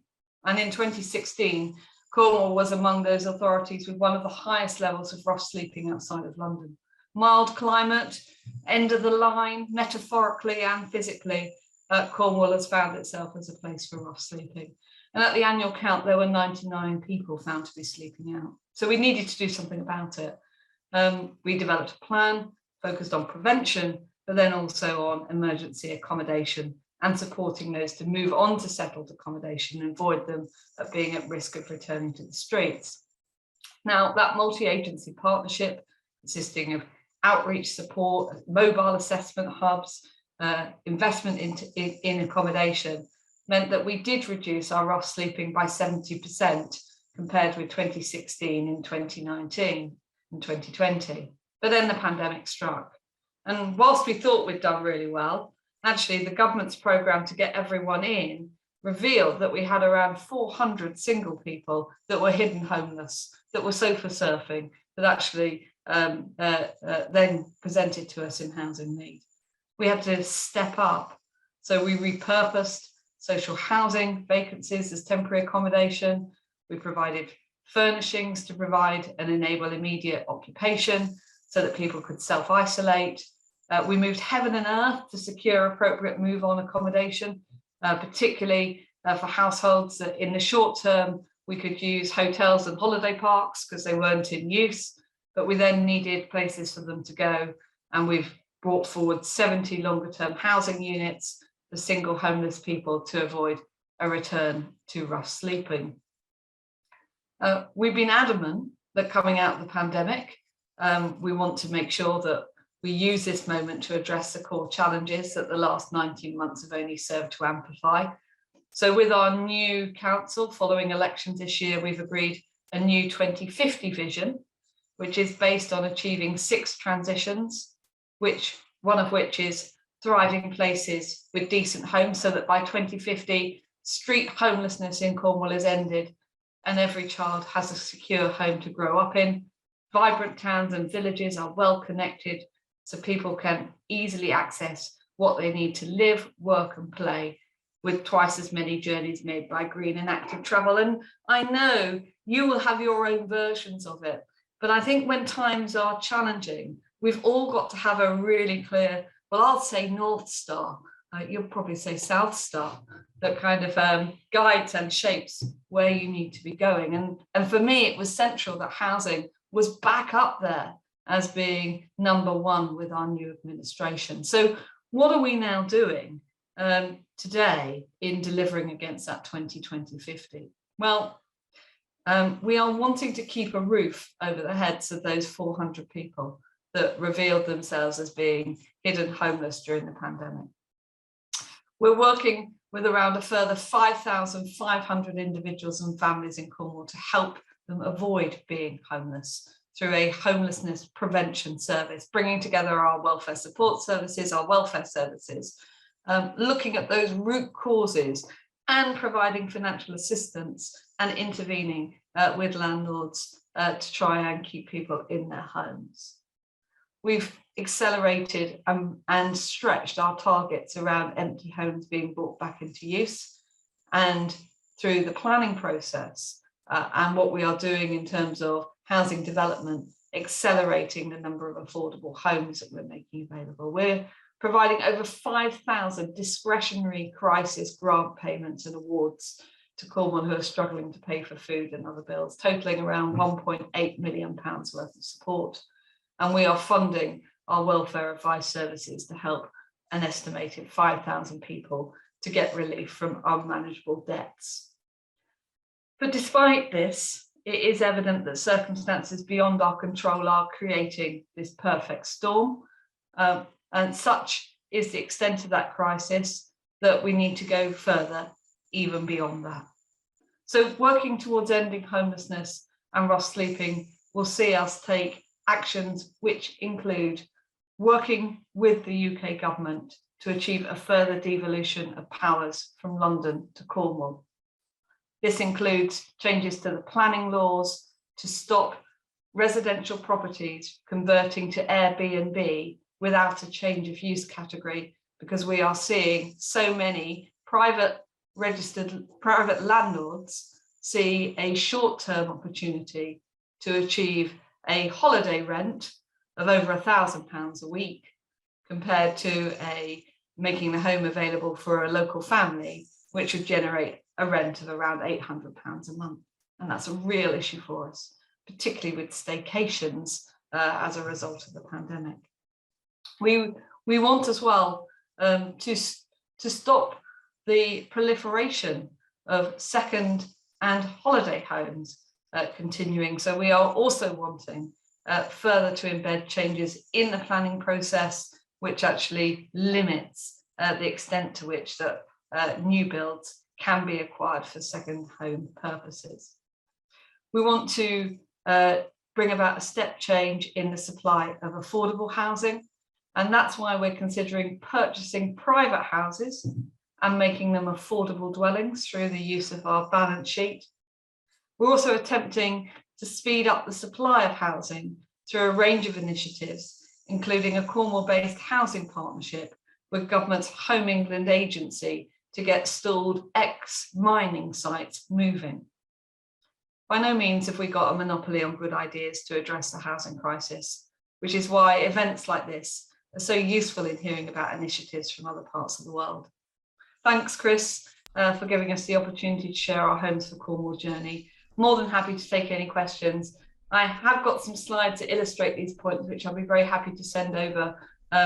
And in 2016, Cornwall was among those authorities with one of the highest levels of rough sleeping outside of London. Mild climate, end of the line, metaphorically and physically, Cornwall has found itself as a place for rough sleeping. And at the annual count, there were 99 people found to be sleeping out. So we needed to do something about it. We developed a plan focused on prevention, but then also on emergency accommodation and supporting those to move on to settled accommodation and avoid them being at risk of returning to the streets. Now, that multi-agency partnership consisting of outreach support, mobile assessment hubs, investment in accommodation meant that we did reduce our rough sleeping by 70% compared with 2016 in 2019 and 2020. But then the pandemic struck. And whilst we thought we'd done really well, actually the government's programme to get everyone in revealed that we had around 400 single people that were hidden homeless, that were sofa surfing, that actually then presented to us in housing need. We had to step up. So we repurposed social housing vacancies as temporary accommodation. We provided furnishings to provide and enable immediate occupation so that people could self-isolate. We moved heaven and earth to secure appropriate move-on accommodation, particularly for households that in the short term we could use hotels and holiday parks because they weren't in use, but we then needed places for them to go, and we've brought forward 70 longer-term housing units for single homeless people to avoid a return to rough sleeping. We've been adamant that coming out of the pandemic, we want to make sure that we use this moment to address the core challenges that the last 19 months have only served to amplify. So with our new council following elections this year, we've agreed a new 2050 vision, which is based on achieving 6 transitions, one of which is thriving places with decent homes, so that by 2050, street homelessness in Cornwall is ended and every child has a secure home to grow up in. Vibrant towns and villages are well connected, so people can easily access what they need to live, work and play, with twice as many journeys made by green and active travel. And I know you will have your own versions of it, but I think when times are challenging, we've all got to have a really clear, well, I'll say North Star, you'll probably say South Star, that kind of guides and shapes where you need to be going. And for me, it was central that housing was back up there as being number one with our new administration. So what are we now doing today in delivering against that 2050? Well, we are wanting to keep a roof over the heads of those 400 people that revealed themselves as being hidden homeless during the pandemic. We're working with around a further 5,500 individuals and families in Cornwall to help them avoid being homeless through a homelessness prevention service, bringing together our welfare support services, our welfare services, looking at those root causes and providing financial assistance and intervening with landlords to try and keep people in their homes. We've accelerated and stretched our targets around empty homes being brought back into use, and through the planning process and what we are doing in terms of housing development, accelerating the number of affordable homes that we're making available. We're providing over 5,000 discretionary crisis grant payments and awards to Cornwall who are struggling to pay for food and other bills, totaling around £1.8 million worth of support. And we are funding our welfare advice services to help an estimated 5,000 people to get relief from unmanageable debts. But despite this, it is evident that circumstances beyond our control are creating this perfect storm. And such is the extent of that crisis that we need to go further, even beyond that. So working towards ending homelessness and rough sleeping will see us take actions which include working with the UK government to achieve a further devolution of powers from London to Cornwall. This includes changes to the planning laws to stop residential properties converting to Airbnb without a change of use category, because we are seeing so many private landlords see a short-term opportunity to achieve a holiday rent of over £1,000 a week compared to making the home available for a local family, which would generate a rent of around £800 a month. And that's a real issue for us, particularly with staycations as a result of the pandemic. We want as well to stop the proliferation of second and holiday homes continuing. So we are also wanting further to embed changes in the planning process, which actually limits the extent to which that new builds can be acquired for second home purposes. We want to bring about a step change in the supply of affordable housing, and that's why we're considering purchasing private houses and making them affordable dwellings through the use of our balance sheet. We're also attempting to speed up the supply of housing through a range of initiatives, including a Cornwall-based housing partnership with government's Home England agency to get stalled ex-mining sites moving. By no means have we got a monopoly on good ideas to address the housing crisis, which is why events like this are so useful in hearing about initiatives from other parts of the world. Thanks, Chris, for giving us the opportunity to share our Homes for Cornwall journey. More than happy to take any questions. I have got some slides to illustrate these points, which I'll be very happy to send over.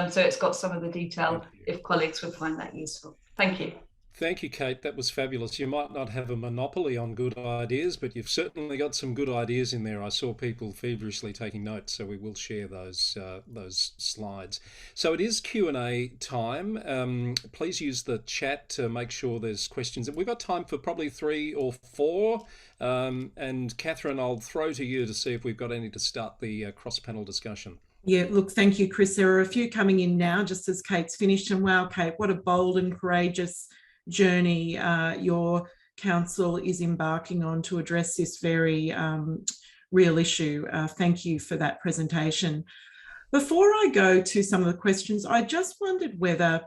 So it's got some of the detail if colleagues would find that useful. Thank you. Thank you, Kate. That was fabulous. You might not have a monopoly on good ideas, but you've certainly got some good ideas in there. I saw people feverishly taking notes, so we will share those slides. So it is Q&A time. Please use the chat to make sure there's questions. We've got time for probably 3 or 4. And Catherine, I'll throw to you to see if we've got any to start the cross-panel discussion. Yeah, look, thank you, Chris. There are a few coming in now, just as Kate's finished. And wow, Kate, what a bold and courageous journey your council is embarking on to address this very real issue. Thank you for that presentation. Before I go to some of the questions, I just wondered whether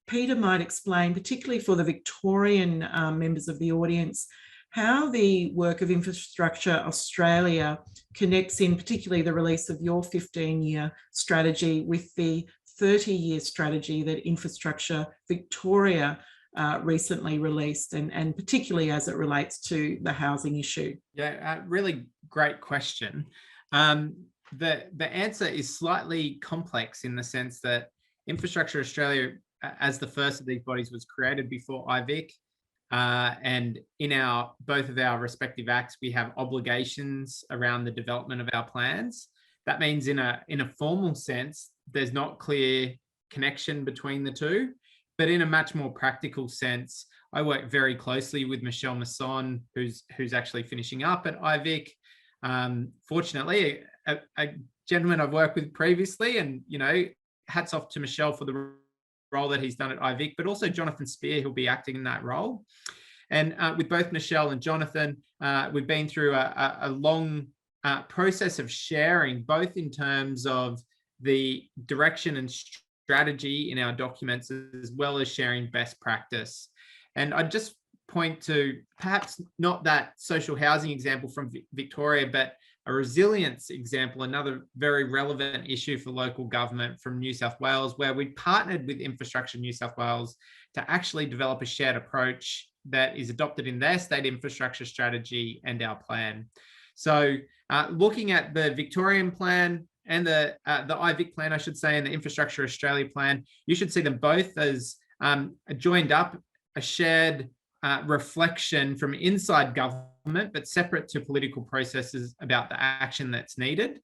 Peter might explain, particularly for the Victorian members of the audience, how the work of Infrastructure Australia connects in, particularly the release of your 15-year strategy with the 30-year strategy that Infrastructure Victoria recently released, and particularly as it relates to the housing issue. Yeah, really great question. The answer is slightly complex in the sense that Infrastructure Australia, as the first of these bodies, was created before IVIC. And in both of our respective acts, we have obligations around the development of our plans. That means in a formal sense, there's not clear connection between the two. But in a much more practical sense, I work very closely with Michelle Masson, who's actually finishing up at IVIC. Fortunately, a gentleman I've worked with previously, and hats off to Michelle for the role that he's done at IVIC, but also Jonathan Spear, who'll be acting in that role. And with both Michelle and Jonathan, we've been through a long process of sharing, both in terms of the direction and strategy in our documents, as well as sharing best practice. And I'd just point to perhaps not that social housing example from Victoria, but a resilience example, another very relevant issue for local government from New South Wales, where we partnered with Infrastructure New South Wales to actually develop a shared approach that is adopted in their state infrastructure strategy and our plan. So looking at the Victorian plan and the IVIC plan, I should say, and the Infrastructure Australia plan, you should see them both as joined up, a shared reflection from inside government, but separate to political processes about the action that's needed.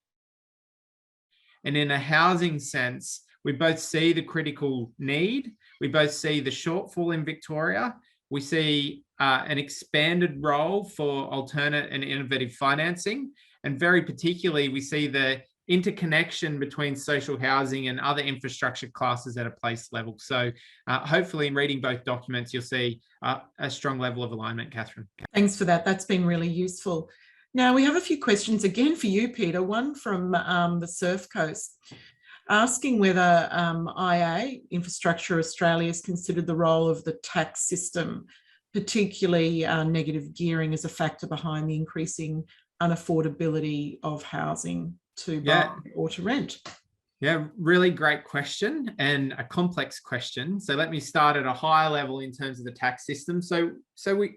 And in a housing sense, we both see the critical need. We both see the shortfall in Victoria. We see an expanded role for alternate and innovative financing. And very particularly, we see the interconnection between social housing and other infrastructure classes at a place level. So hopefully in reading both documents, you'll see a strong level of alignment, Catherine. Thanks for that. That's been really useful. Now we have a few questions again for you, Peter, one from the Surf Coast, asking whether IA, Infrastructure Australia, has considered the role of the tax system, particularly negative gearing, as a factor behind the increasing unaffordability of housing to buy or to rent. Yeah, really great question and a complex question. So let me start at a higher level in terms of the tax system. So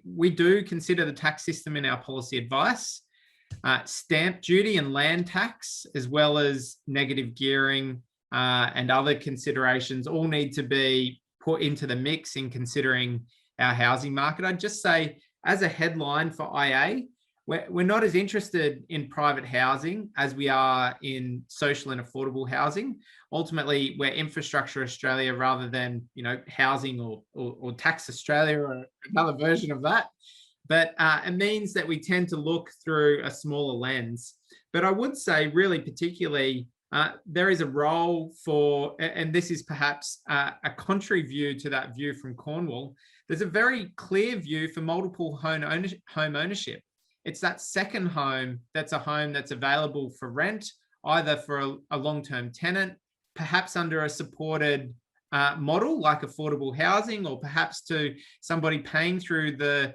we do consider the tax system in our policy advice. Stamp duty and land tax, as well as negative gearing and other considerations, all need to be put into the mix in considering our housing market. I'd just say, as a headline for IA, we're not as interested in private housing as we are in social and affordable housing. Ultimately, we're Infrastructure Australia rather than, housing or Tax Australia or another version of that. But it means that we tend to look through a smaller lens. But I would say, really particularly, there is a role for, and this is perhaps a contrary view to that view from Cornwall, there's a very clear view for multiple home ownership. It's that second home that's a home that's available for rent, either for a long-term tenant, perhaps under a supported model like affordable housing, or perhaps to somebody paying through the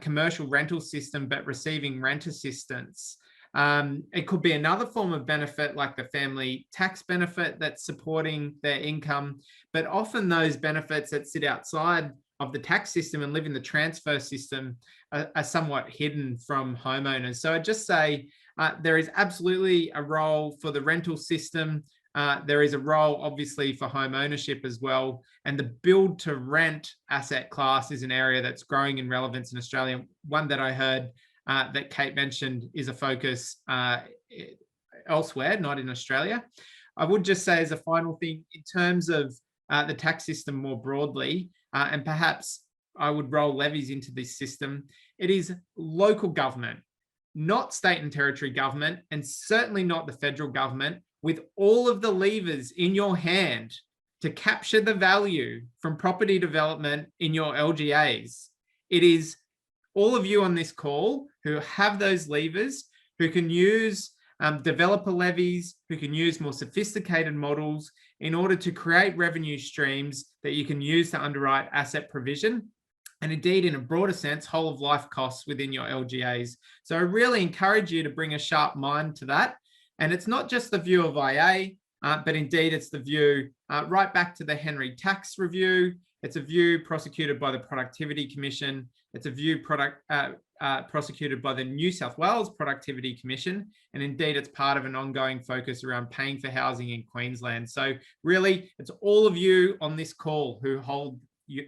commercial rental system but receiving rent assistance. It could be another form of benefit like the family tax benefit that's supporting their income, but often those benefits that sit outside of the tax system and live in the transfer system are somewhat hidden from homeowners. So I'd just say there is absolutely a role for the rental system. There is a role, obviously, for home ownership as well. And the build to rent asset class is an area that's growing in relevance in Australia. One that I heard that Kate mentioned is a focus elsewhere, not in Australia. I would just say, as a final thing, in terms of the tax system more broadly, and perhaps I would roll levies into this system, it is local government, not state and territory government, and certainly not the federal government, with all of the levers in your hand to capture the value from property development in your LGAs. It is all of you on this call who have those levers, who can use developer levies, who can use more sophisticated models in order to create revenue streams that you can use to underwrite asset provision, and indeed, in a broader sense, whole of life costs within your LGAs. So I really encourage you to bring a sharp mind to that. And it's not just the view of IA, but indeed it's the view right back to the Henry Tax Review. It's a view prosecuted by the Productivity Commission. It's a view prosecuted by the New South Wales Productivity Commission. And indeed, it's part of an ongoing focus around paying for housing in Queensland. So really, it's all of you on this call who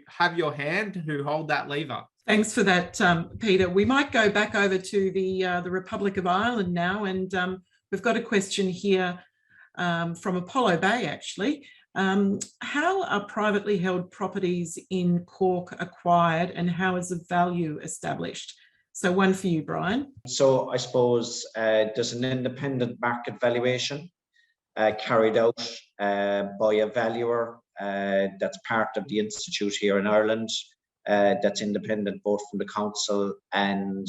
have your hand, who hold that lever. Thanks for that, Peter. We might go back over to the Republic of Ireland now, and we've got a question here from Apollo Bay, actually. How are privately held properties in Cork acquired, and how is the value established? So one for you, Brian. So I suppose there's an independent market valuation carried out by a valuer that's part of the institute here in Ireland, that's independent both from the council and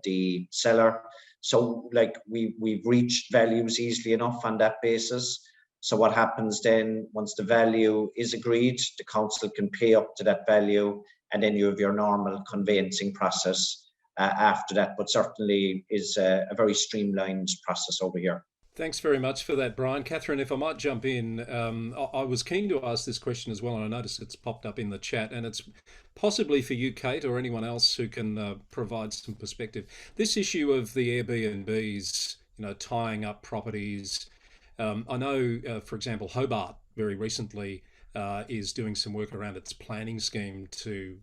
the seller. So we've reached values easily enough on that basis. So what happens then, once the value is agreed, the council can pay up to that value, and then you have your normal conveyancing process after that, but certainly is a very streamlined process over here. Thanks very much for that, Brian. Catherine, if I might jump in, I was keen to ask this question as well, and I noticed it's popped up in the chat, and it's possibly for you, Kate, or anyone else who can provide some perspective. This issue of the Airbnbs, tying up properties. I know, for example, Hobart very recently is doing some work around its planning scheme to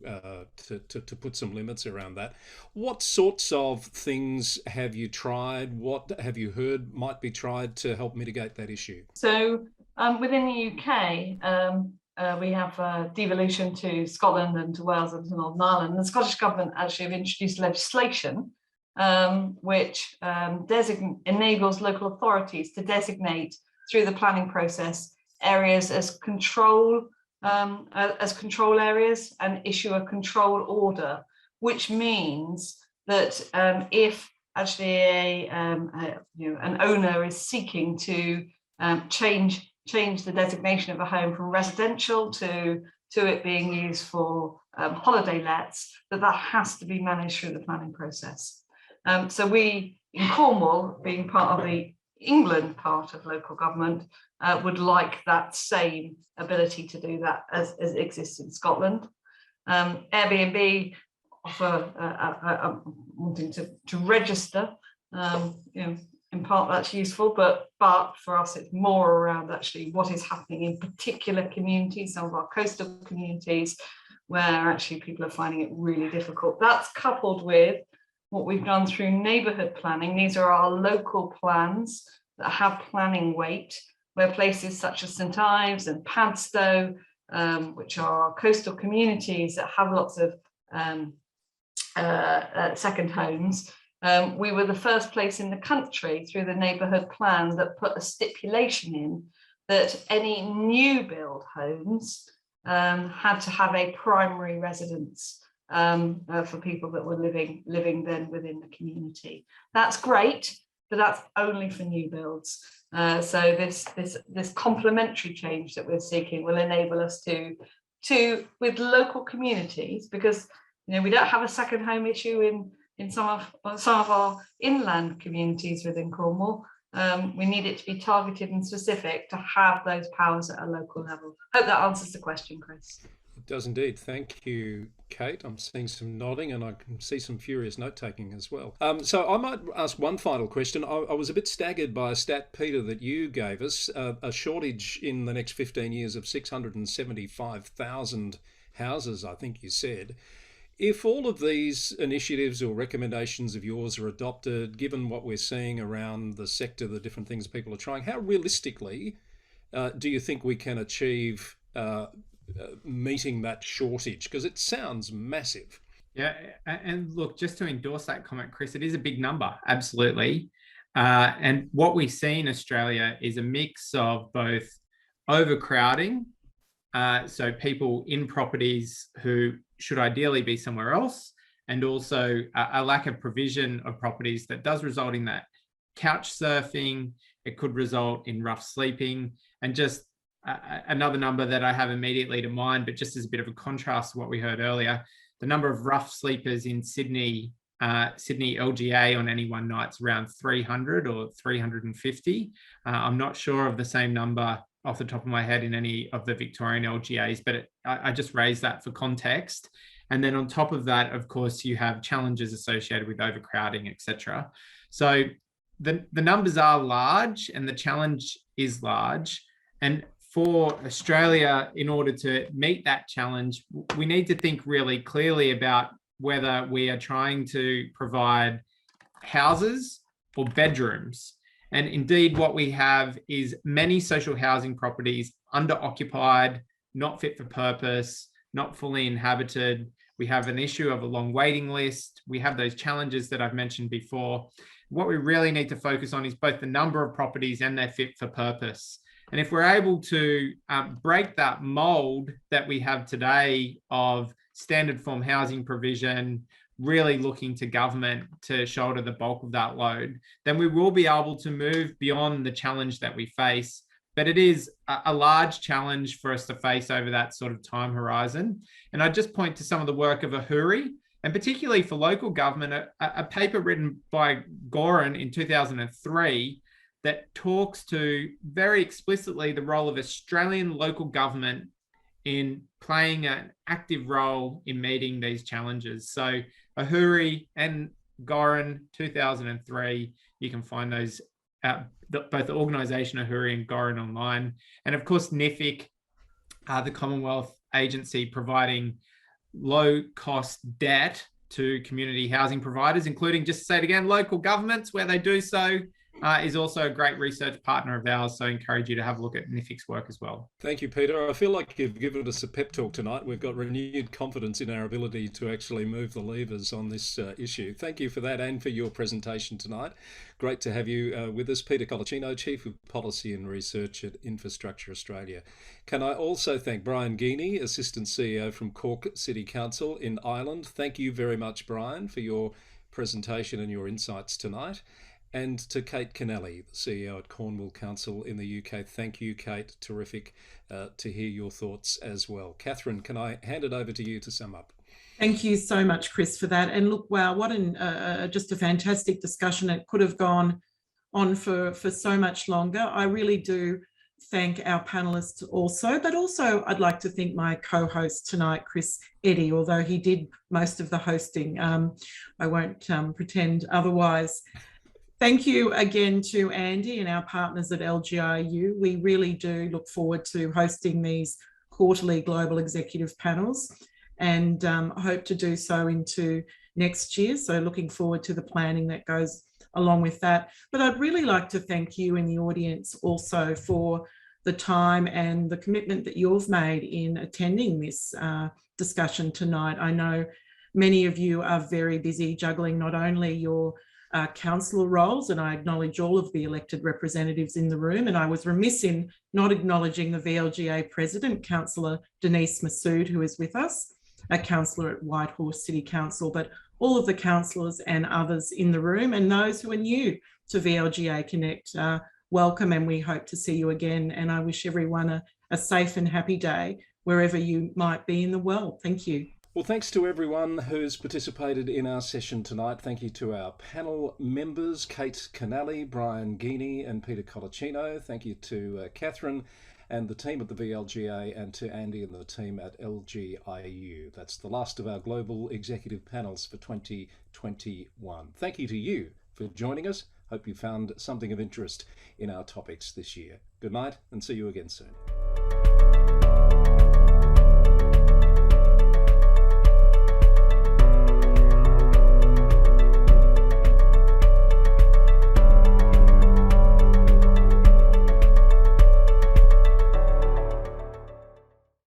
put some limits around that. What sorts of things have you tried? What have you heard might be tried to help mitigate that issue? So within the UK, we have devolution to Scotland and to Wales and to Northern Ireland. And the Scottish Government actually have introduced legislation which enables local authorities to designate through the planning process areas as control areas and issue a control order, which means that if actually an owner is seeking to change the designation of a home from residential to it being used for holiday lets, that has to be managed through the planning process. So we in Cornwall, being part of the England part of local government, would like that same ability to do that as exists in Scotland. Airbnb offer wanting to register, in part that's useful, but for us it's more around actually what is happening in particular communities, some of our coastal communities, where actually people are finding it really difficult. That's coupled with what we've done through neighbourhood planning. These are our local plans that have planning weight, where places such as St Ives and Padstow, which are coastal communities that have lots of second homes, we were the first place in the country through the neighbourhood plan that put a stipulation in that any new build homes had to have a primary residence for people that were living then within the community. That's great, but that's only for new builds. So this complementary change that we're seeking will enable us to with local communities, because we don't have a second home issue in some of our inland communities within Cornwall. We need it to be targeted and specific to have those powers at a local level. Hope that answers the question, Chris. It does indeed. Thank you, Kate. I'm seeing some nodding and I can see some furious note-taking as well. So I might ask one final question. I was a bit staggered by a stat, Peter, that you gave us, a shortage in the next 15 years of 675,000 houses, I think you said. If all of these initiatives or recommendations of yours are adopted, given what we're seeing around the sector, the different things people are trying, how realistically do you think we can achieve meeting that shortage? Because it sounds massive. Yeah, and look, just to endorse that comment, Chris, it is a big number, absolutely. And what we see in Australia is a mix of both overcrowding, so people in properties who should ideally be somewhere else, and also a lack of provision of properties that does result in that couch surfing. It could result in rough sleeping, and just another number that I have immediately to mind, but just as a bit of a contrast to what we heard earlier, the number of rough sleepers in Sydney LGA on any one night's around 300 or 350. I'm not sure of the same number off the top of my head in any of the Victorian LGAs, but I just raised that for context. And then on top of that, of course, you have challenges associated with overcrowding, etc. So the numbers are large and the challenge is large. And for Australia, in order to meet that challenge, we need to think really clearly about whether we are trying to provide houses or bedrooms. And indeed, what we have is many social housing properties under-occupied, not fit for purpose, not fully inhabited. We have an issue of a long waiting list. We have those challenges that I've mentioned before. What we really need to focus on is both the number of properties and their fit for purpose. And if we're able to break that mold that we have today of standard form housing provision, really looking to government to shoulder the bulk of that load, then we will be able to move beyond the challenge that we face. But it is a large challenge for us to face over that sort of time horizon. And I just point to some of the work of Ahuri, and particularly for local government, a paper written by Gorin in 2003 that talks to very explicitly the role of Australian local government in playing an active role in meeting these challenges. So Ahuri and Gorin, 2003, you can find those, both the organisation Ahuri and Gorin online. And of course, NIFIC, the Commonwealth agency providing low cost debt to community housing providers, including, just to say it again, local governments where they do so, is also a great research partner of ours, so I encourage you to have a look at NIFIC's work as well. Thank you, Peter. I feel like you've given us a pep talk tonight. We've got renewed confidence in our ability to actually move the levers on this issue. Thank you for that and for your presentation tonight. Great to have you with us, Peter Colacino, Chief of Policy and Research at Infrastructure Australia. Can I also thank Brian Geeney, Assistant CEO from Cork City Council in Ireland. Thank you very much, Brian, for your presentation and your insights tonight. And to Kate Kennelly, the CEO at Cornwall Council in the UK. Thank you, Kate. Terrific to hear your thoughts as well. Catherine, can I hand it over to you to sum up? Thank you so much, Chris, for that. And look, wow, what just a fantastic discussion. It could have gone on for so much longer. I really do thank our panelists also, but also I'd like to thank my co-host tonight, Chris Eddy, although he did most of the hosting. I won't pretend otherwise. Thank you again to Andy and our partners at LGiU. We really do look forward to hosting these quarterly global executive panels and hope to do so into next year. So looking forward to the planning that goes along with that. But I'd really like to thank you in the audience also for the time and the commitment that you've made in attending this discussion tonight. I know many of you are very busy juggling not only your councillor roles, and I acknowledge all of the elected representatives in the room, and I was remiss in not acknowledging the VLGA President, Councillor Denise Massoud, who is with us, a councillor at Whitehorse City Council, but all of the councillors and others in the room, and those who are new to VLGA Connect, welcome, and we hope to see you again. And I wish everyone a safe and happy day wherever you might be in the world. Thank you. Well, thanks to everyone who's participated in our session tonight. Thank you to our panel members, Kate Kennelly, Brian Geeney and Peter Colacino. Thank you to Catherine and the team at the VLGA, and to Andy and the team at LGiU. That's the last of our global executive panels for 2021. Thank you to you for joining us. Hope you found something of interest in our topics this year. Good night and see you again soon.